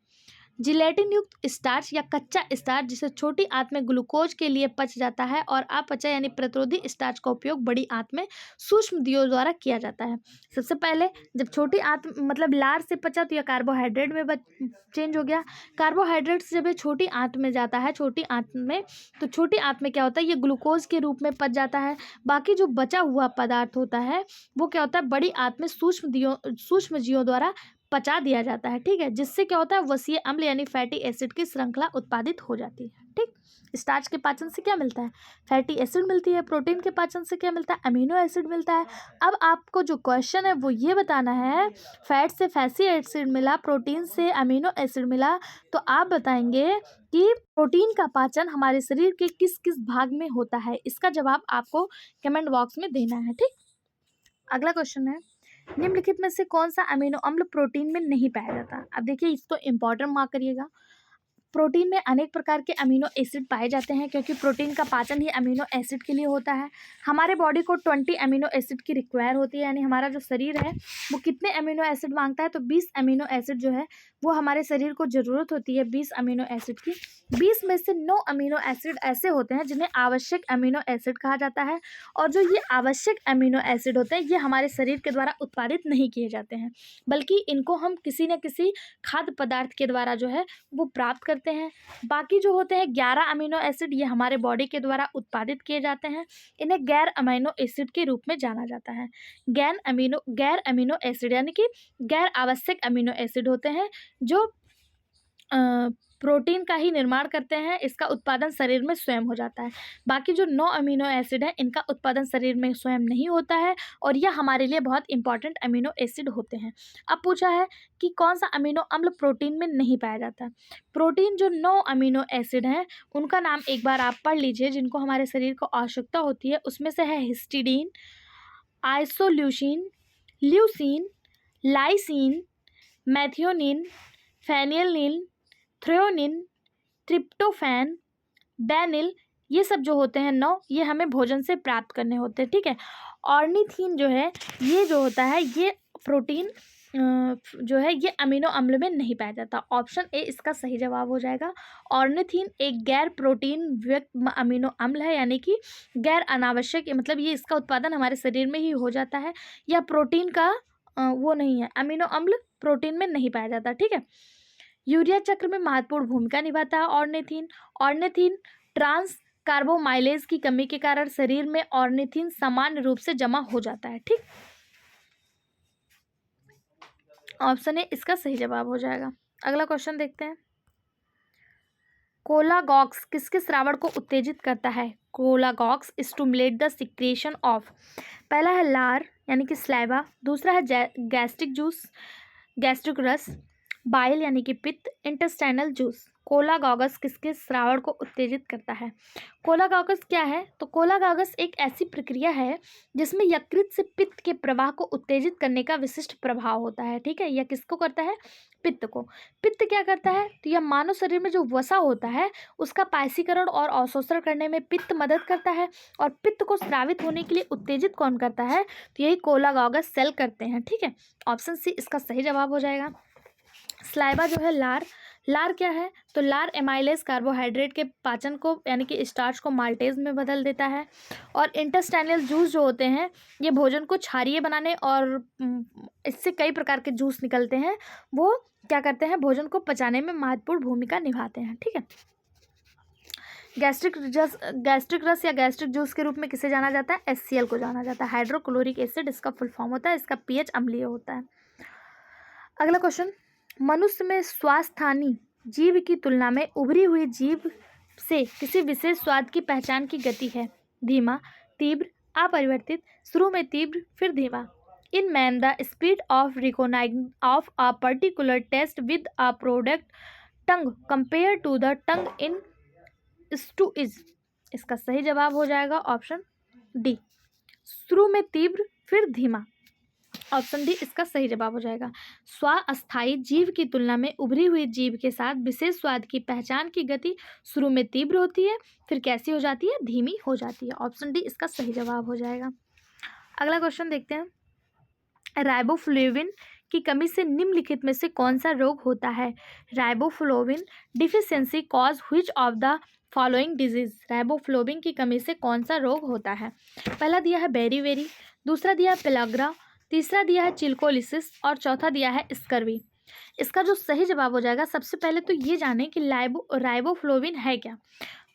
जिलेटिन युक्त स्टार्च या कच्चा स्टार्च जिसे छोटी आंत में ग्लूकोज के लिए पच जाता है, और अपचय यानी प्रतिरोधी स्टार्च का उपयोग बड़ी आंत में सूक्ष्म दियों द्वारा किया जाता है। सबसे पहले जब छोटी आंत मतलब लार से पचा तो यह कार्बोहाइड्रेट में चेंज हो गया। कार्बोहाइड्रेट से जब ये छोटी आंत में जाता है, छोटी आंत में, तो छोटी आंत में क्या होता है, ये ग्लूकोज के रूप में पच जाता है। बाकी जो बचा हुआ पदार्थ होता है वो क्या होता है, बड़ी आंत में सूक्ष्म जीवों द्वारा पचा दिया जाता है। ठीक है। जिससे क्या होता है, वसीय अम्ल यानी फैटी एसिड की श्रृंखला उत्पादित हो जाती है। ठीक। स्टार्च के पाचन से क्या मिलता है? फैटी एसिड मिलती है। प्रोटीन के पाचन से क्या मिलता है? अमीनो एसिड मिलता है। अब आपको जो क्वेश्चन है वो ये बताना है, फैट से फैटी एसिड मिला, प्रोटीन से अमीनो एसिड मिला, तो आप बताएंगे कि प्रोटीन का पाचन हमारे शरीर के किस किस भाग में होता है। इसका जवाब आपको कमेंट बॉक्स में देना है। ठीक। अगला क्वेश्चन है, निम्नलिखित में से कौन सा अमीनो अम्ल प्रोटीन में नहीं पाया जाता? अब देखिए इसको इम्पोर्टेंट मार्क करिएगा। प्रोटीन में अनेक प्रकार के अमीनो एसिड पाए जाते हैं, क्योंकि प्रोटीन का पाचन ही अमीनो एसिड के लिए होता है। हमारे बॉडी को 20 अमीनो एसिड की रिक्वायर होती है, यानी हमारा जो शरीर है वो कितने अमीनो एसिड मांगता है, तो 20 अमीनो एसिड जो है वो हमारे शरीर को ज़रूरत होती है 20 अमीनो एसिड की। 20 में से 9 अमीनो एसिड ऐसे होते हैं जिन्हें आवश्यक अमीनो एसिड कहा जाता है, और जो ये आवश्यक अमीनो एसिड होते हैं ये हमारे शरीर के द्वारा उत्पादित नहीं किए जाते हैं, बल्कि इनको हम किसी न किसी खाद्य पदार्थ के द्वारा जो है वो प्राप्त करते हैं। बाकी जो होते हैं 11 अमीनो एसिड, ये हमारे बॉडी के द्वारा उत्पादित किए जाते हैं। इन्हें गैर अमीनो एसिड के रूप में जाना जाता है। गैर अमीनो एसिड यानी कि गैर आवश्यक अमीनो एसिड होते हैं जो प्रोटीन का ही निर्माण करते हैं। इसका उत्पादन शरीर में स्वयं हो जाता है। बाकी जो 9 अमीनो एसिड है इनका उत्पादन शरीर में स्वयं नहीं होता है, और यह हमारे लिए बहुत इंपॉर्टेंट अमीनो एसिड होते हैं। अब पूछा है कि कौन सा अमीनो अम्ल प्रोटीन में नहीं पाया जाता। प्रोटीन जो 9 अमीनो एसिड हैं उनका नाम एक बार आप पढ़ लीजिए, जिनको हमारे शरीर को आवश्यकता होती है। उसमें से है histidine, isoleucine, leucine, lysine, methionine, phenylalanine, threonine, tryptophan, बेनिल, ये सब जो होते हैं 9, ये हमें भोजन से प्राप्त करने होते हैं। ठीक है। ऑर्निथिन जो है ये जो होता है ये प्रोटीन जो है ये अमीनो अम्ल में नहीं पाया जाता। ऑप्शन ए इसका सही जवाब हो जाएगा। ऑर्निथिन एक गैर प्रोटीन युक्त अमीनो अम्ल है, यानी कि गैर अनावश्यक, मतलब ये इसका उत्पादन हमारे शरीर में ही हो जाता है। यह प्रोटीन का वो नहीं है, अमीनो अम्ल प्रोटीन में नहीं पाया जाता। ठीक है। यूरिया चक्र में महत्वपूर्ण भूमिका निभाता है ऑर्निथिन। ऑर्निथिन ट्रांस कार्बोमाइलेज की कमी के कारण शरीर में ऑर्निथिन सामान्य रूप से जमा हो जाता है। ठीक। ऑप्शन ए इसका सही जवाब हो जाएगा। अगला क्वेश्चन देखते हैं, कोलागॉक्स किसके श्रावण को उत्तेजित करता है? कोलागॉक्स स्टिमुलेट द सिक्रेशन ऑफ, पहला है लार यानी कि स्लाइवा, दूसरा है गैस्ट्रिक जूस, गैस्ट्रिक रस, बाइल यानी कि पित्त, इंटेस्टाइनल जूस। कोलागॉगस किसके श्रावण को उत्तेजित करता है? कोलागॉगस क्या है? तो कोलागॉगस एक ऐसी प्रक्रिया है जिसमें यकृत से पित्त के प्रवाह को उत्तेजित करने का विशिष्ट प्रभाव होता है। ठीक है। यह किसको करता है? पित्त को। पित्त क्या करता है? तो यह मानव शरीर में जो वसा होता है उसका पायसीकरण और अवशोषण करने में पित्त मदद करता है, और पित्त को स्रावित होने के लिए उत्तेजित कौन करता है? तो यही कोलागॉगस सेल करते हैं। ठीक है। ऑप्शन सी इसका सही जवाब हो जाएगा। स्लाइवा जो है लार, लार क्या है? तो लार एमाइलेज कार्बोहाइड्रेट के पाचन को यानी कि स्टार्च को माल्टेज में बदल देता है। और इंटेस्टाइनल जूस जो होते हैं ये भोजन को क्षारीय बनाने और इससे कई प्रकार के जूस निकलते हैं, वो क्या करते हैं, भोजन को पचाने में महत्वपूर्ण भूमिका निभाते हैं। ठीक है। गैस्ट्रिक रस या गैस्ट्रिक जूस के रूप में किसे जाना जाता है? HCl को जाना जाता है, हाइड्रोक्लोरिक एसिड इसका फुल फॉर्म होता है। इसका pH अम्लीय होता है। अगला क्वेश्चन, मनुष्य में स्वास्थानी जीभ की तुलना में उभरी हुई जीभ से किसी विशेष स्वाद की पहचान की गति है? धीमा, तीव्र, अपरिवर्तित, शुरू में तीव्र फिर धीमा। In man the speed of recognizing of a particular taste with a product tongue compare to the tongue in to is. इसका सही जवाब हो जाएगा ऑप्शन डी, शुरू में तीव्र फिर धीमा। ऑप्शन डी इसका सही जवाब हो जाएगा। स्वास्थायी जीभ की तुलना में उभरी हुई जीभ के साथ विशेष स्वाद की पहचान की गति शुरू में तीव्र होती है, फिर कैसी हो जाती है? धीमी हो जाती है। ऑप्शन डी इसका सही जवाब हो जाएगा। अगला क्वेश्चन देखते हैं, राइबोफ्लेविन की कमी से निम्नलिखित में से कौन सा रोग होता है? Riboflavin deficiency cause which of the following disease. Riboflavin की कमी से कौन सा रोग होता है? पहला दिया है बेरीबेरी, दूसरा दिया है पेलाग्रा, तीसरा दिया है चिल्कोलिसिस और चौथा दिया है स्कर्वी। इसका जो सही जवाब हो जाएगा, सबसे पहले तो ये जाने कि राइबोफ्लोविन है क्या।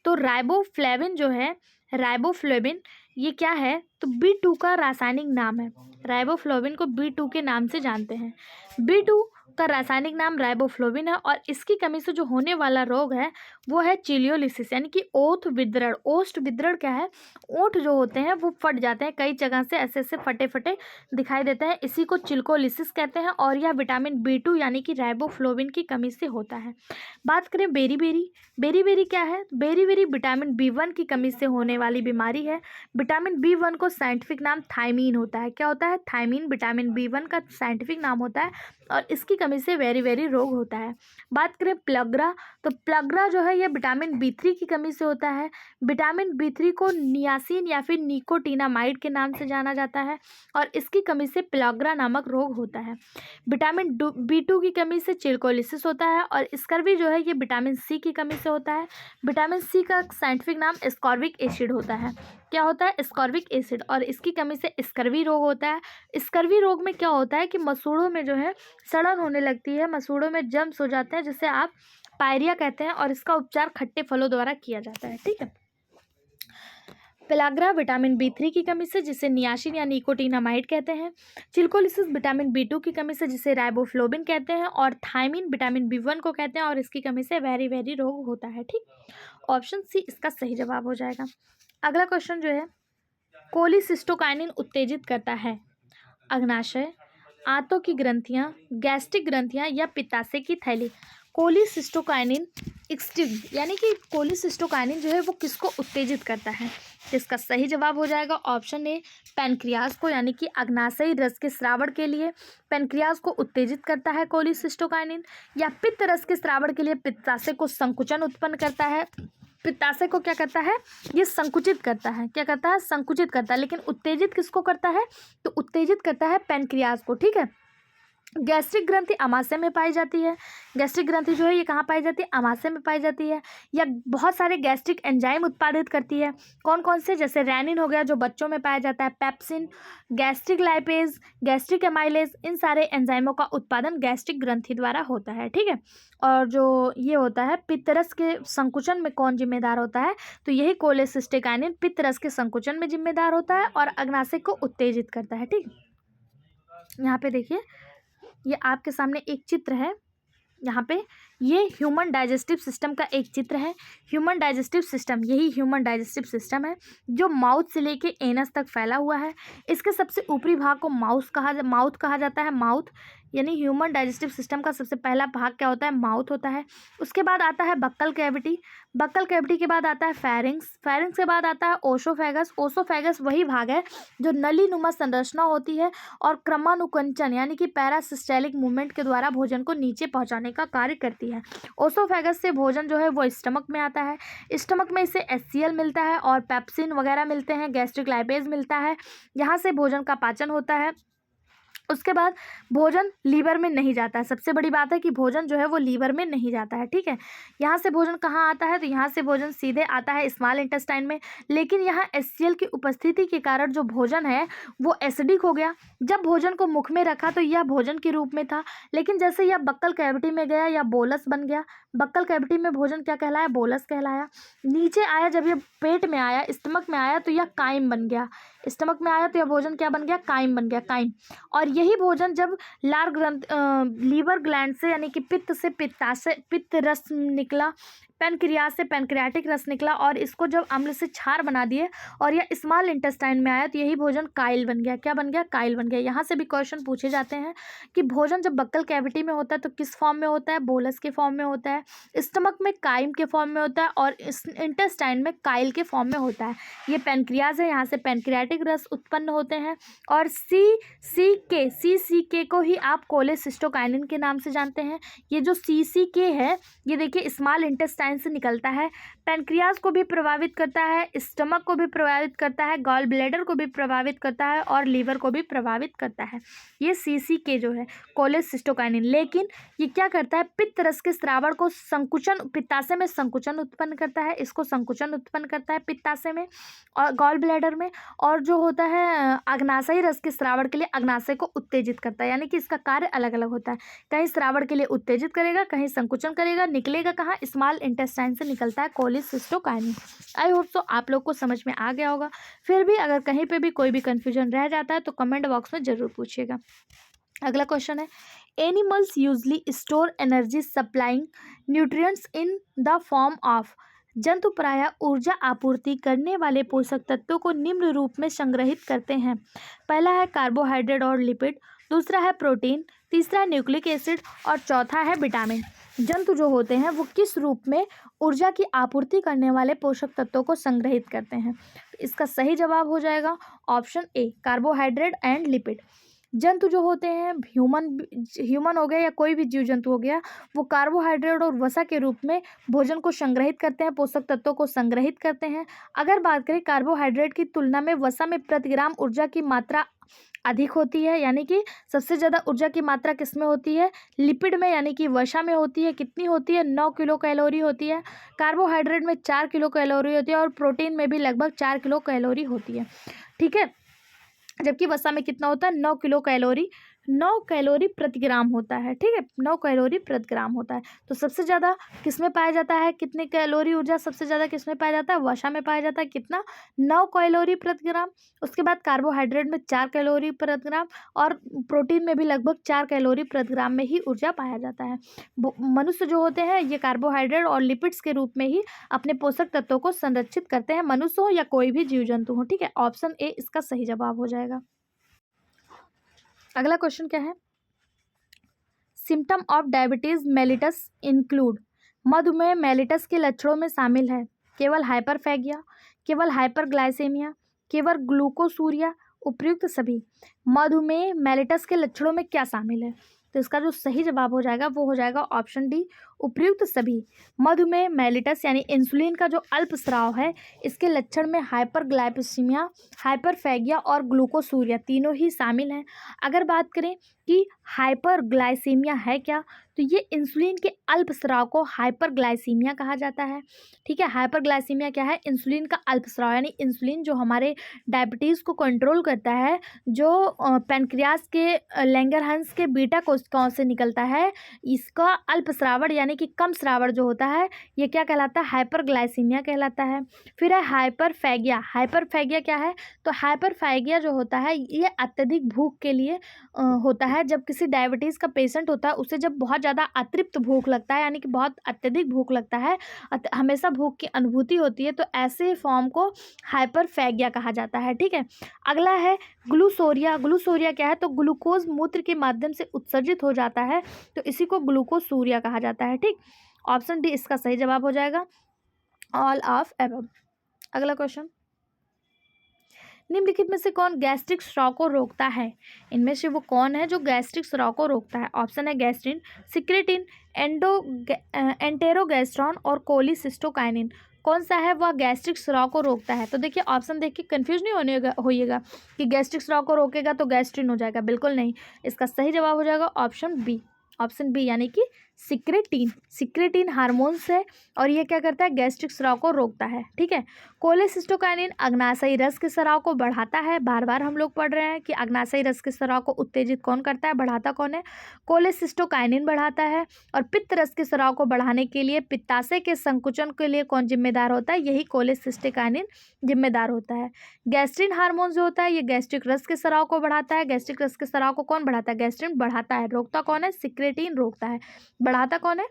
तो राइबोफ्लेविन जो है, राइबोफ्लेविन ये क्या है? तो B2 का रासायनिक नाम है। राइबोफ्लोविन को B2 के नाम से जानते हैं। B2 का रासायनिक नाम राइबोफ्लोविन है और इसकी कमी से जो होने वाला रोग है वो है चिलियोलिसिस, यानी कि ओठ विदरण। ओष्ठ विदरण क्या है? ओठ जो होते हैं वो फट जाते हैं, कई जगह से ऐसे ऐसे फटे फटे दिखाई देते हैं, इसी को चिल्कोलिसिस कहते हैं और यह विटामिन B2 यानी कि राइबोफ्लोविन की कमी से होता है। बात करें बेरीबेरी, बेरीबेरी क्या है? बेरीबेरी विटामिन B1 की कमी से होने वाली बीमारी है। विटामिन B1 को साइंटिफिक नाम थायमीन होता है। क्या होता है? थायमीन विटामिन B1 का साइंटिफिक नाम होता है और इसकी कमी से वेरी रोग होता है। बात करें प्लग्रा, तो प्लग्रा जो है यह विटामिन B3 की कमी से होता है। विटामिन B3 को नियासिन या फिर निकोटिनामाइड के नाम से जाना जाता है और इसकी कमी से प्लग्रा नामक रोग होता है। विटामिन B2 की कमी से चिल्कोलिसिस होता है और स्कर्वी जो है ये विटामिन C की कमी से होता है। विटामिन C का साइंटिफिक नाम एस्कॉर्बिक एसिड होता है। क्या होता है? एस्कॉर्बिक एसिड, और इसकी कमी से स्कर्वी रोग होता है। स्कर्वी रोग में क्या होता है कि मसूड़ों में जो है सड़न होने लगती है, मसूड़ों में जम्स हो जाते हैं जिसे आप पायरिया कहते हैं और इसका उपचार खट्टे फलों द्वारा किया जाता है। ठीक है। पेलाग्रा विटामिन B3 की कमी से जिसे नियासिन या निकोटिनामाइड कहते हैं। चिल्कोलिसिस विटामिन B2 की कमी से जिसे राइबोफ्लोविन कहते हैं और थायमीन विटामिन B1 को कहते हैं और इसकी कमी से वेरी रोग होता है। ठीक, ऑप्शन सी इसका सही जवाब हो जाएगा। अगला क्वेश्चन जो है, कोलिसिस्टोकाइनिन उत्तेजित करता है अग्नाशय, आंतों की ग्रंथियां, गैस्ट्रिक ग्रंथियां या पित्ताशय की थैली। कोलिसिस्टोकाइनिन यानी कि कोलिसिस्टोकाइनिन जो है वो किसको उत्तेजित करता है? इसका सही जवाब हो जाएगा ऑप्शन ए, पैनक्रियाज को, यानी कि अग्नाशयी रस के स्रावण के लिए पैनक्रियाज को उत्तेजित करता है कोलिसिस्टोकाइनिन, या पित्त रस के स्रावण के लिए पित्ताशय को संकुचन उत्पन्न करता है। पित्ताशय को क्या करता है? ये संकुचित करता है। क्या करता है? संकुचित करता है। लेकिन उत्तेजित किसको करता है? तो उत्तेजित करता है पैनक्रियाज को। ठीक है। गैस्ट्रिक ग्रंथि आमाशय में पाई जाती है। गैस्ट्रिक ग्रंथि जो है ये कहाँ पाई जाती है? आमाशय में पाई जाती है। या बहुत सारे गैस्ट्रिक एंजाइम उत्पादित करती है। कौन कौन से? जैसे रेनिन हो गया जो बच्चों में पाया जाता है, pepsin, gastric lipase, gastric amylase, इन सारे एंजाइमों का उत्पादन गैस्ट्रिक ग्रंथि द्वारा होता है। ठीक है। और जो ये होता है पित्तरस के संकुचन में कौन जिम्मेदार होता है? तो यही कोलेसिस्टोकाइनिन पित्तरस के संकुचन में जिम्मेदार होता है और अग्नाशय को उत्तेजित करता है। ठीक, यहाँ पे देखिए, ये आपके सामने एक चित्र है। यहाँ पे ये ह्यूमन डाइजेस्टिव सिस्टम का एक चित्र है। ह्यूमन डाइजेस्टिव सिस्टम, यही ह्यूमन डाइजेस्टिव सिस्टम है जो माउथ से लेके एनस तक फैला हुआ है। इसके सबसे ऊपरी भाग को माउथ कहा जाता है। माउथ यानी ह्यूमन डाइजेस्टिव सिस्टम का सबसे पहला भाग क्या होता है? माउथ होता है। उसके बाद आता है बक्कल कैविटी, बक्कल कैविटी के बाद आता है फेरिंग्स, फेरिंग्स के बाद आता है ओसोफेगस। ओसोफेगस वही भाग है जो नलीनुमा संरचना होती है और क्रमानुकंचन यानी कि पैरासिस्टेलिक मूवमेंट के द्वारा भोजन को नीचे पहुंचाने का कार्य करती है। ओसोफेगस से भोजन जो है वो स्टमक में आता है। स्टमक में इसे HCl मिलता है और पेप्सिन वगैरह मिलते हैं, गैस्ट्रिक लाइपेज मिलता है। यहाँ से भोजन का पाचन होता है। उसके बाद भोजन लीवर में नहीं जाता है। सबसे बड़ी बात है कि भोजन जो है वो लीवर में नहीं जाता है, ठीक है। यहाँ से भोजन कहाँ आता है, तो यहाँ से भोजन सीधे आता है स्मॉल इंटेस्टाइन में, लेकिन यहाँ HCl की उपस्थिति के कारण जो भोजन है वो एसिडिक हो गया। जब भोजन को मुख में रखा तो यह भोजन के रूप में था, लेकिन जैसे यह बक्कल कैविटी में गया या बोलस बन गया। बक्कल कैविटी में भोजन क्या कहलाया, बोलस कहलाया। नीचे आया, जब यह पेट में आया, स्टमक में आया, तो यह काइम बन गया। स्टमक में आया तो यह भोजन क्या बन गया, काइम बन गया, काइम। और यही भोजन जब लार ग्रंथ लीवर ग्लैंड से यानी कि पित्त से पित्त रस निकला, पैनक्रियाज से पैनक्रियाटिक रस निकला, और इसको जब अम्ल से क्षार बना दिए और यह स्मॉल इंटेस्टाइन में आया तो यही भोजन काइल बन गया। क्या बन गया, काइल बन गया। यहाँ से भी क्वेश्चन पूछे जाते हैं कि भोजन जब बक्कल कैविटी में होता है तो किस फॉर्म में होता है, बोलस के फॉर्म में होता है, स्टमक में काइम के फॉर्म में होता है, और इंटेस्टाइन में काइल के फॉर्म में होता है। ये पैनक्रियाज है, यहाँ से पैनक्रियाटिक रस उत्पन्न होते हैं। और CCK को ही आप कोलेसिस्टोकाइनिन के नाम से जानते हैं। ये जो CCK है ये देखिए स्मॉल इंटेस्टाइन से निकलता है, पैनक्रियाज को भी प्रभावित करता है, स्टमक को भी प्रभावित करता है, गॉल ब्लैडर को भी प्रभावित करता है, और लीवर को भी प्रभावित करता है। ये CCK जो है कोलेसिस्टोकाइनिन। लेकिन ये क्या करता है, पित्त रस के स्रावण को संकुचन, पित्ताशय में संकुचन उत्पन्न करता है, इसको संकुचन उत्पन्न करता है पित्ताशय में और गॉल ब्लैडर में। और जो होता है अग्नाशयी रस के स्रावण के लिए अग्नाशय को उत्तेजित करता है, यानी कि इसका कार्य अलग अलग होता है। कहीं स्रावण के लिए उत्तेजित करेगा, कहीं संकुचन करेगा। निकलेगा कहाँ, स्मॉल इंटेस्टाइन से निकलता है कोलेसिस्टोकाइनिन। आई होप सो आप लोग को समझ में आ गया होगा। फिर भी अगर कहीं पे भी कोई भी कन्फ्यूजन रह जाता है तो कमेंट बॉक्स में ज़रूर पूछिएगा। अगला क्वेश्चन है, animals usually store energy supplying nutrients in the form of. जंतु प्रायः ऊर्जा आपूर्ति करने वाले पोषक तत्वों को निम्न रूप में संग्रहित करते हैं। पहला है कार्बोहाइड्रेट और लिपिड, दूसरा है प्रोटीन, तीसरा है न्यूक्लिक एसिड, और चौथा है विटामिन। जंतु जो होते हैं वो किस रूप में ऊर्जा की आपूर्ति करने वाले पोषक तत्वों को संग्रहित करते हैं? इसका सही जवाब हो जाएगा option A, carbohydrate and lipid. जंतु जो होते हैं, ह्यूमन हो गया या कोई भी जीव जंतु हो गया, वो कार्बोहाइड्रेट और वसा के रूप में भोजन को संग्रहित करते हैं, पोषक तत्वों को संग्रहित करते हैं। अगर बात करें कार्बोहाइड्रेट की तुलना में वसा में प्रति ग्राम ऊर्जा की मात्रा अधिक होती है, यानी कि सबसे ज़्यादा ऊर्जा की मात्रा किस में होती है, लिपिड में, यानी कि वसा में होती है। कितनी होती है, 9 किलो कैलोरी होती है। कार्बोहाइड्रेट में 4 किलो कैलोरी होती है, और प्रोटीन में भी लगभग 4 किलो कैलोरी होती है, ठीक है। जबकि वसा में कितना होता है, 9 किलो कैलोरी, 9 कैलोरी प्रति ग्राम होता है, ठीक है, 9 कैलोरी प्रति ग्राम होता है। तो सबसे ज़्यादा किस में पाया जाता है, कितने कैलोरी ऊर्जा सबसे ज़्यादा किस में पाया जाता है, वसा में पाया जाता है। कितना, 9 कैलोरी प्रति ग्राम। उसके बाद कार्बोहाइड्रेट में 4 कैलोरी प्रति ग्राम, और प्रोटीन में भी लगभग 4 कैलोरी प्रति ग्राम में ही ऊर्जा पाया जाता है। मनुष्य जो होते हैं ये कार्बोहाइड्रेट और लिपिड्स के रूप में ही अपने पोषक तत्वों को संरक्षित करते हैं, मनुष्य हो या कोई भी जीव जंतु हो, ठीक है। ऑप्शन ए इसका सही जवाब हो जाएगा। अगला क्वेश्चन क्या है, symptom of diabetes mellitus include. मधुमेह मेलिटस के लक्षणों में शामिल है केवल हाइपरफेगिया, केवल हाइपरग्लाइसेमिया, केवल ग्लूकोसूरिया, उपयुक्त सभी। मधुमेह मेलिटस के लक्षणों में क्या शामिल है, तो इसका जो सही जवाब हो जाएगा वो हो जाएगा ऑप्शन डी, उपयुक्त सभी। मधुमेह मेलिटस यानी इंसुलिन का जो अल्प स्राव है, इसके लक्षण में हाइपरग्लाइसेमिया, हाइपरफेगिया और ग्लूकोसूरिया तीनों ही शामिल हैं। अगर बात करें कि हाइपरग्लाइसेमिया है क्या, तो ये इंसुलिन के अल्प स्राव को हाइपरग्लाइसीमिया कहा जाता है, ठीक है। हाइपरग्लाइसीमिया क्या है, इंसुलिन का अल्प स्राव, यानी इंसुलिन जो हमारे डायबिटीज़ को कंट्रोल करता है, जो पैनक्रियाज के लैंगरहंस के बीटा कोशिकाओं से निकलता है, इसका अल्प स्रावण यानी कि कम स्रावण जो होता है, ये क्या कहलाता है, हाइपरग्लाइसीमिया कहलाता है। फिर है हाइपरफेगिया। हाइपरफेगिया क्या है, तो हाइपरफेगिया जो होता है ये अत्यधिक भूख के लिए होता है। जब किसी डायबिटीज़ का पेशेंट होता है, उसे जब बहुत ज़्यादा अतृप्त भूख लगता है, यानी कि बहुत अत्यधिक भूख लगता है, हमेशा भूख की अनुभूति होती है, तो ऐसे फॉर्म को हाइपरफेगिया कहा जाता है, ठीक है। अगला है ग्लूसोरिया। ग्लूसोरिया क्या है, तो ग्लूकोज मूत्र के माध्यम से उत्सर्जित हो जाता है, तो इसी को ग्लूकोसूरिया कहा जाता है, ठीक। ऑप्शन डी इसका सही जवाब हो जाएगा, ऑल ऑफ एबव। अगला क्वेश्चन, निम्नलिखित में से कौन गैस्ट्रिक स्राव को रोकता है? इनमें से वो कौन है जो गैस्ट्रिक स्राव को रोकता है? ऑप्शन है गैस्ट्रिन, सिक्रेटिन, एंटेरोगैस्ट्रॉन और कोलिसिस्टोकाइनिन। कौन सा है वह गैस्ट्रिक स्राव को रोकता है? तो देखिए ऑप्शन देख के कन्फ्यूज नहीं होइएगा कि गैस्ट्रिक स्राव को रोकेगा तो गैस्ट्रिन हो जाएगा, बिल्कुल नहीं। इसका सही जवाब हो जाएगा ऑप्शन बी यानी कि सिक्रेटिन। सिक्रेटिन हार्मोन्स है और ये क्या करता है, गैस्ट्रिक स्राव को रोकता है। ठीक है। कोलेसिस्टोकाइनिन अग्नाशयी रस के स्राव को बढ़ाता है। बार बार हम लोग पढ़ रहे हैं कि अग्नाशयी रस के स्राव को उत्तेजित कौन करता है, बढ़ाता कौन है, कोलेसिस्टोकाइनिन बढ़ाता है। और पित्त रस के स्राव को बढ़ाने के लिए पित्ताशय के संकुचन के लिए कौन जिम्मेदार होता है, यही कोलेसिस्टोकाइनिन जिम्मेदार होता है। गैस्ट्रिन हार्मोन जो होता है ये गैस्ट्रिक रस के स्राव को बढ़ाता है। गैस्ट्रिक रस के स्राव को कौन बढ़ाता है, गैस्ट्रिन बढ़ाता है। रोकता कौन है, सिक्रेटिन रोकता है। बढ़ाता कौन है,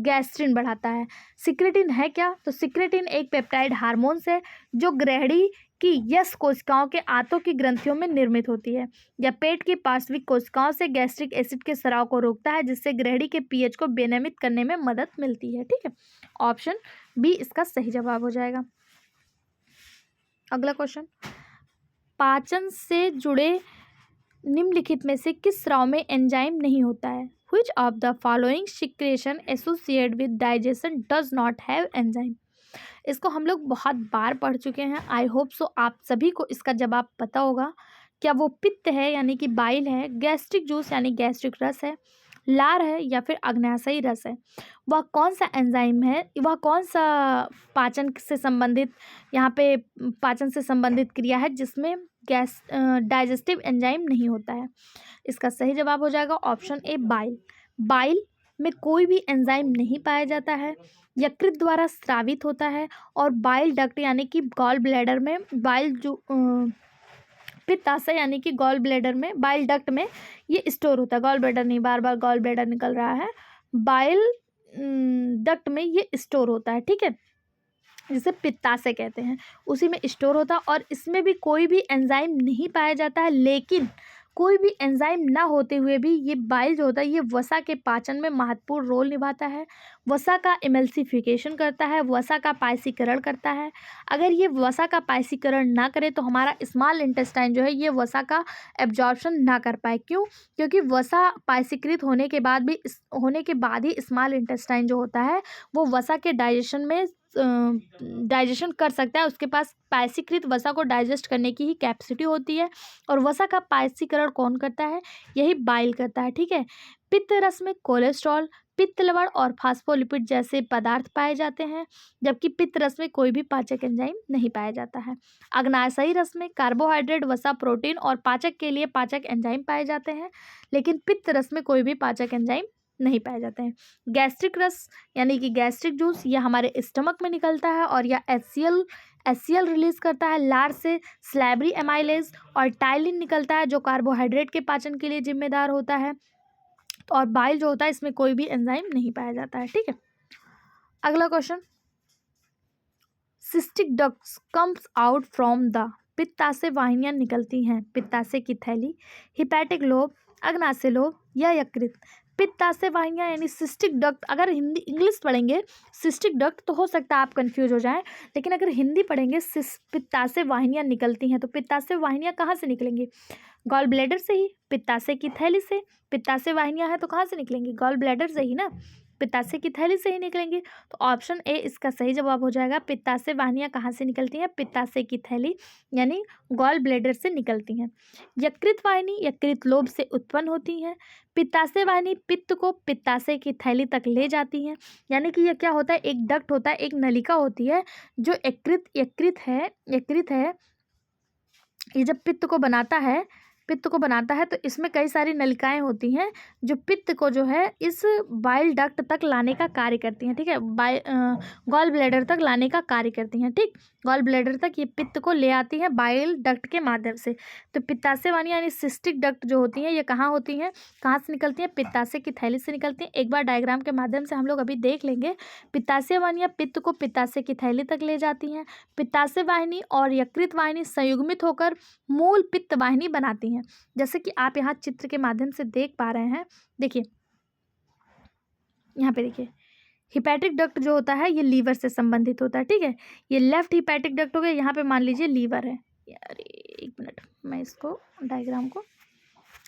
गैस्ट्रिन बढ़ाता है। सिक्रेटिन है क्या, तो सिक्रेटिन एक पेप्टाइड हार्मोन्स है जो ग्रहणी की यस कोशिकाओं के आंतों की ग्रंथियों में निर्मित होती है या पेट की पार्श्विक कोशिकाओं से गैस्ट्रिक एसिड के स्राव को रोकता है, जिससे ग्रहणी के पीएच को विनियमित करने में मदद मिलती है। ठीक है, ऑप्शन बी इसका सही जवाब हो जाएगा। अगला क्वेश्चन, पाचन से जुड़े निम्नलिखित में से किस स्राव में एंजाइम नहीं होता है? Which of the following secretion associated with digestion does not have enzyme? इसको हम लोग बहुत बार पढ़ चुके हैं। आई होप सो आप सभी को इसका जवाब पता होगा। क्या वो पित्त है यानी कि बाइल है, गैस्ट्रिक जूस यानी गैस्ट्रिक रस है, लार है या फिर अग्नाशयी रस है? वह कौन सा एंजाइम है, वह कौन सा पाचन से संबंधित, यहाँ पे पाचन से संबंधित क्रिया है जिसमें डाइजेस्टिव एंजाइम नहीं होता है? इसका सही जवाब हो जाएगा ऑप्शन ए बाइल। बाइल में कोई भी एंजाइम नहीं पाया जाता है, यकृत द्वारा स्रावित होता है और बाइल डक्ट यानी कि गॉल ब्लैडर में बाइल जो पित्ताशय यानी कि गॉल ब्लैडर में बाइल डक्ट में ये स्टोर होता है। गॉल ब्लैडर नहीं, बार बार गॉल ब्लैडर निकल रहा है, बाइल डक्ट में ये स्टोर होता है। ठीक है, जिसे पित्ताशय कहते हैं, उसी में स्टोर होता है और इसमें भी कोई भी एंजाइम नहीं पाया जाता है। लेकिन कोई भी एंजाइम ना होते हुए भी ये बाइल जो होता है ये वसा के पाचन में महत्वपूर्ण रोल निभाता है, वसा का इमल्सिफिकेशन करता है, वसा का पायसीकरण करता है। अगर ये वसा का पायसीकरण ना करे तो हमारा स्मॉल इंटेस्टाइन जो है ये वसा का एब्जॉर्प्शन ना कर पाए। क्यों? क्योंकि वसा पायसीकृत होने के बाद ही स्मॉल इंटेस्टाइन जो होता है वो वसा के डाइजेशन कर सकता है। उसके पास पायसीकृत वसा को डाइजेस्ट करने की ही कैपेसिटी होती है और वसा का पायसीकरण कौन करता है, यही बाइल करता है। ठीक है, पित्त रस में कोलेस्ट्रॉल, पित्त लवण और फास्फोलिपिड जैसे पदार्थ पाए जाते हैं, जबकि पित्त रस में कोई भी पाचक एंजाइम नहीं पाया जाता है। अग्नाशयी रस में कार्बोहाइड्रेट, वसा, प्रोटीन और पाचक के लिए पाचक एंजाइम पाए जाते हैं, लेकिन पित्त रस में कोई भी पाचक एंजाइम नहीं पाए जाते हैं। गैस्ट्रिक रस यानी कि गैस्ट्रिक जूस यह हमारे स्टमक में निकलता है और यह एचसीएल रिलीज करता है। लार से स्लैबरी एमाइलेज और टाइलिन निकलता है जो कार्बोहाइड्रेट के पाचन के लिए जिम्मेदार होता है। और बाइल जो होता है इसमें कोई भी एंजाइम नहीं पाया जाता है। ठीक है, अगला question, cystic ducts comes out from the, पित्ताशय वाहिनियां निकलती हैं, पित्ताशय की थैली, हिपैटिक लोब, अग्नाशय लोब या यकृत? पित्ताशय वाहिनियां यानी सिस्टिक डक्ट, अगर हिंदी इंग्लिश पढ़ेंगे सिस्टिक डक्ट तो हो सकता है आप कंफ्यूज हो जाएं, लेकिन अगर हिंदी पढ़ेंगे पित्ताशय वाहिनियां निकलती हैं, तो पित्ताशय वाहिनियां कहाँ से निकलेंगी, गॉल ब्लैडर से ही, पित्ताशय की थैली से। पित्ताशय वाहिनियां हैं तो कहाँ से निकलेंगी, गॉल ब्लैडर से ही ना, पित्ताशय की थैली से ही निकलेंगी। तो ऑप्शन ए इसका सही जवाब हो जाएगा। पित्ताशय वाहिनियां कहाँ से निकलती हैं, पित्ताशय की थैली यानी गॉल ब्लैडर से निकलती हैं। यकृत वाहिनी यकृत लोब से उत्पन्न होती हैं। पित्ताशय वाहिनी पित्त को पित्ताशय की थैली तक ले जाती हैं, यानी कि यह क्या होता है, एक डक्ट होता है, एक नलिका होती है जो यकृत है, ये जब पित्त को बनाता है तो इसमें कई सारी नलिकाएं होती हैं जो पित्त को जो है इस बाइल डक्ट तक लाने का कार्य करती हैं। ठीक है, गॉल ब्लैडर तक लाने का कार्य करती हैं। ठीक, गॉल ब्लैडर तक ये पित्त को ले आती हैं बाइल डक्ट के माध्यम से। तो पित्ताशय वाहिनी यानी सिस्टिक डक्ट जो होती हैं ये कहाँ होती हैं, कहाँ से निकलती हैं, पित्ताशय की थैली से निकलती हैं। एक बार डायग्राम के माध्यम से हम लोग अभी देख लेंगे। पित्ताशय वाहिनियाँ पित्त को पित्ताशय की थैली तक ले जाती हैं। पित्ताशय वाहिनी और यकृत वाहिनी संयुग्मित होकर मूल पित्त वाहिनी बनाती हैं, जैसे कि आप यहाँ चित्र के माध्यम से देख पा रहे हैं। देखिए यहाँ पे देखिए, हिपैटिक डक्ट जो होता है ये लीवर से संबंधित होता है। ठीक है, ये लेफ्ट हिपैटिक डक्ट हो गया, यहाँ पे मान लीजिए लीवर है। अरे एक मिनट, मैं इसको डायग्राम को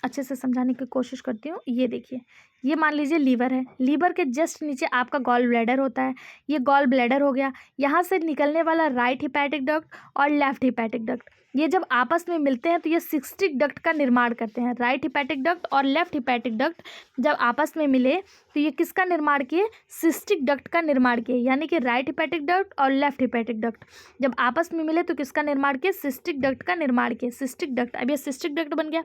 अच्छे से समझाने की कोशिश करती हूँ। ये देखिए, ये मान लीजिए लीवर है, लीवर के जस्ट नीचे आपका गॉल ब्लैडर होता है, ये गॉल ब्लैडर हो गया। यहाँ से निकलने वाला राइट हिपैटिक डक्ट और लेफ्ट हिपैटिक डक्ट, ये जब आपस में मिलते हैं तो ये सिस्टिक डक्ट का निर्माण करते हैं। राइट हिपैटिक डक्ट और लेफ्ट हिपैटिक डक्ट जब आपस में मिले तो ये किसका निर्माण किए? सिस्टिक डक्ट का निर्माण किए। यानी कि राइट हिपैटिक डक्ट और लेफ्ट हिपैटिक डक्ट जब आपस में मिले तो किसका निर्माण किए? सिस्टिक डक्ट का निर्माण किए, सिस्टिक डक्ट। अब ये सिस्टिक डक्ट बन गया।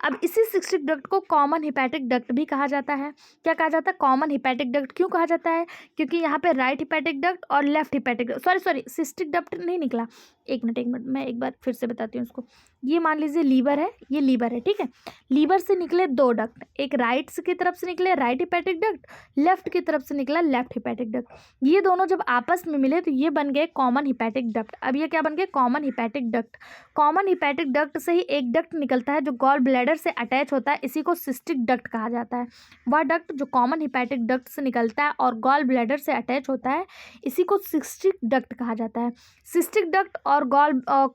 अब इसी सिस्टिक डक्ट को कॉमन हिपैटिक डक्ट भी कहा जाता है। क्या कहा जाता है? Common hepatic duct. क्यों कहा जाता है? क्योंकि यहाँ पे राइट हिपैटिक डक्ट और left hepatic duct, sorry cystic duct नहीं निकला, एक मिनट मैं एक बार फिर से बताती हूँ उसको। ये मान लीजिए लीवर है, ये लीवर है, ठीक है। लीवर से निकले दो डक्ट, एक राइट की तरफ से निकले राइट हिपैटिक डक्ट, लेफ्ट की तरफ से निकला लेफ्ट हिपैटिक डक्ट। ये दोनों जब आपस में मिले तो ये बन गए कॉमन हिपैटिक डक्ट। अब ये क्या बन गए? Common hepatic duct. Common hepatic duct से ही एक डक्ट निकलता है जो गॉल ब्लैडर से अटैच होता है, इसी को सिस्टिक डक्ट कहा जाता है। वह डक्ट जो कॉमन हिपैटिक डक्ट से निकलता है और गॉल ब्लैडर से अटैच होता है, इसी को सिस्टिक डक्ट कहा जाता है। सिस्टिक डक्ट और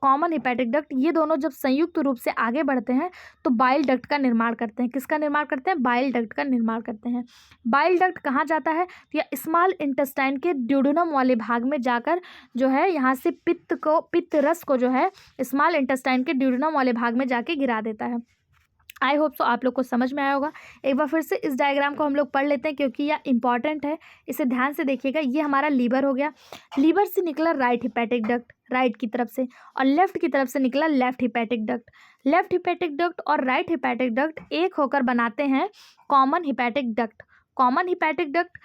कॉमन हिपैटिक डक्ट ये दोनों जब संयुक्त रूप से आगे बढ़ते हैं तो बाइल डक्ट का निर्माण करते हैं। किसका निर्माण करते हैं? बाइल डक्ट का निर्माण करते हैं। बाइल डक्ट कहाँ जाता है? तो यह स्मॉल इंटेस्टाइन के ड्यूडेनम वाले भाग में जाकर जो है यहाँ से पित्त रस को जो है स्मॉल इंटेस्टाइन के ड्यूडेनम वाले भाग में जाके गिरा देता है। आई होप सो आप लोग को समझ में आया होगा। एक बार फिर से इस डायग्राम को हम लोग पढ़ लेते हैं क्योंकि यह इंपॉर्टेंट है, इसे ध्यान से देखिएगा। ये हमारा लीवर हो गया, लीवर से निकला राइट हिपैटिक डक्ट राइट की तरफ से, और लेफ्ट की तरफ से निकला left hepatic duct. Left hepatic duct और राइट हिपैटिक डक्ट एक होकर बनाते हैं common hepatic duct. Common hepatic duct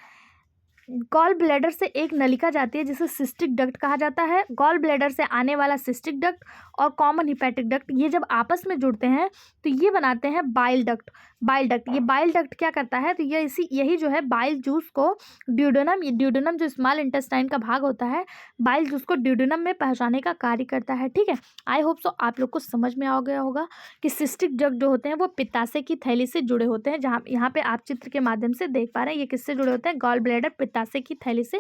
gall bladder से एक नलिका जाती है जिसे सिस्टिक डक्ट कहा जाता है। गॉल ब्लैडर से आने वाला सिस्टिक डक्ट और कॉमन हिपैटिक डक्ट ये जब आपस में जुड़ते हैं तो ये बनाते हैं बाइल डक्ट। बाइल डक्ट, ये बाइल डक्ट क्या करता है? तो ये यही जो है बाइल जूस को ड्यूडेनम जो स्मॉल इंटेस्टाइन का भाग होता है, बाइल जूस को ड्यूडेनम में पहुंचाने का कार्य करता है, ठीक है। आई होप सो आप लोग को समझ में आ गया होगा कि सिस्टिक डक्ट जो होते हैं वो पित्ताशय की थैली से जुड़े होते हैं। जहाँ यहाँ पे आप चित्र के माध्यम से देख पा रहे हैं ये किससे जुड़े होते हैं? गॉल ब्लैडर पित्ताशय की थैली से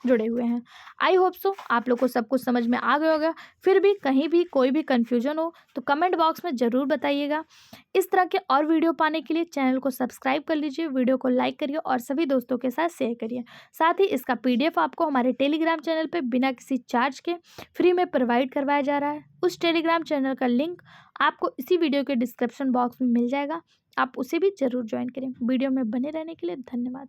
जुड़े हुए हैं। आई होप सो आप लोग को सब कुछ समझ में आ गया होगा। फिर भी कहीं भी कोई भी कन्फ्यूजन हो तो कमेंट बॉक्स में ज़रूर बताइएगा। इस तरह के और वीडियो पाने के लिए चैनल को सब्सक्राइब कर लीजिए, वीडियो को लाइक करिए और सभी दोस्तों के साथ शेयर करिए। साथ ही इसका PDF आपको हमारे टेलीग्राम चैनल पर बिना किसी चार्ज के फ्री में प्रोवाइड करवाया जा रहा है। उस टेलीग्राम चैनल का लिंक आपको इसी वीडियो के डिस्क्रिप्शन बॉक्स में मिल जाएगा, आप उसे भी ज़रूर ज्वाइन करें। वीडियो में बने रहने के लिए धन्यवाद।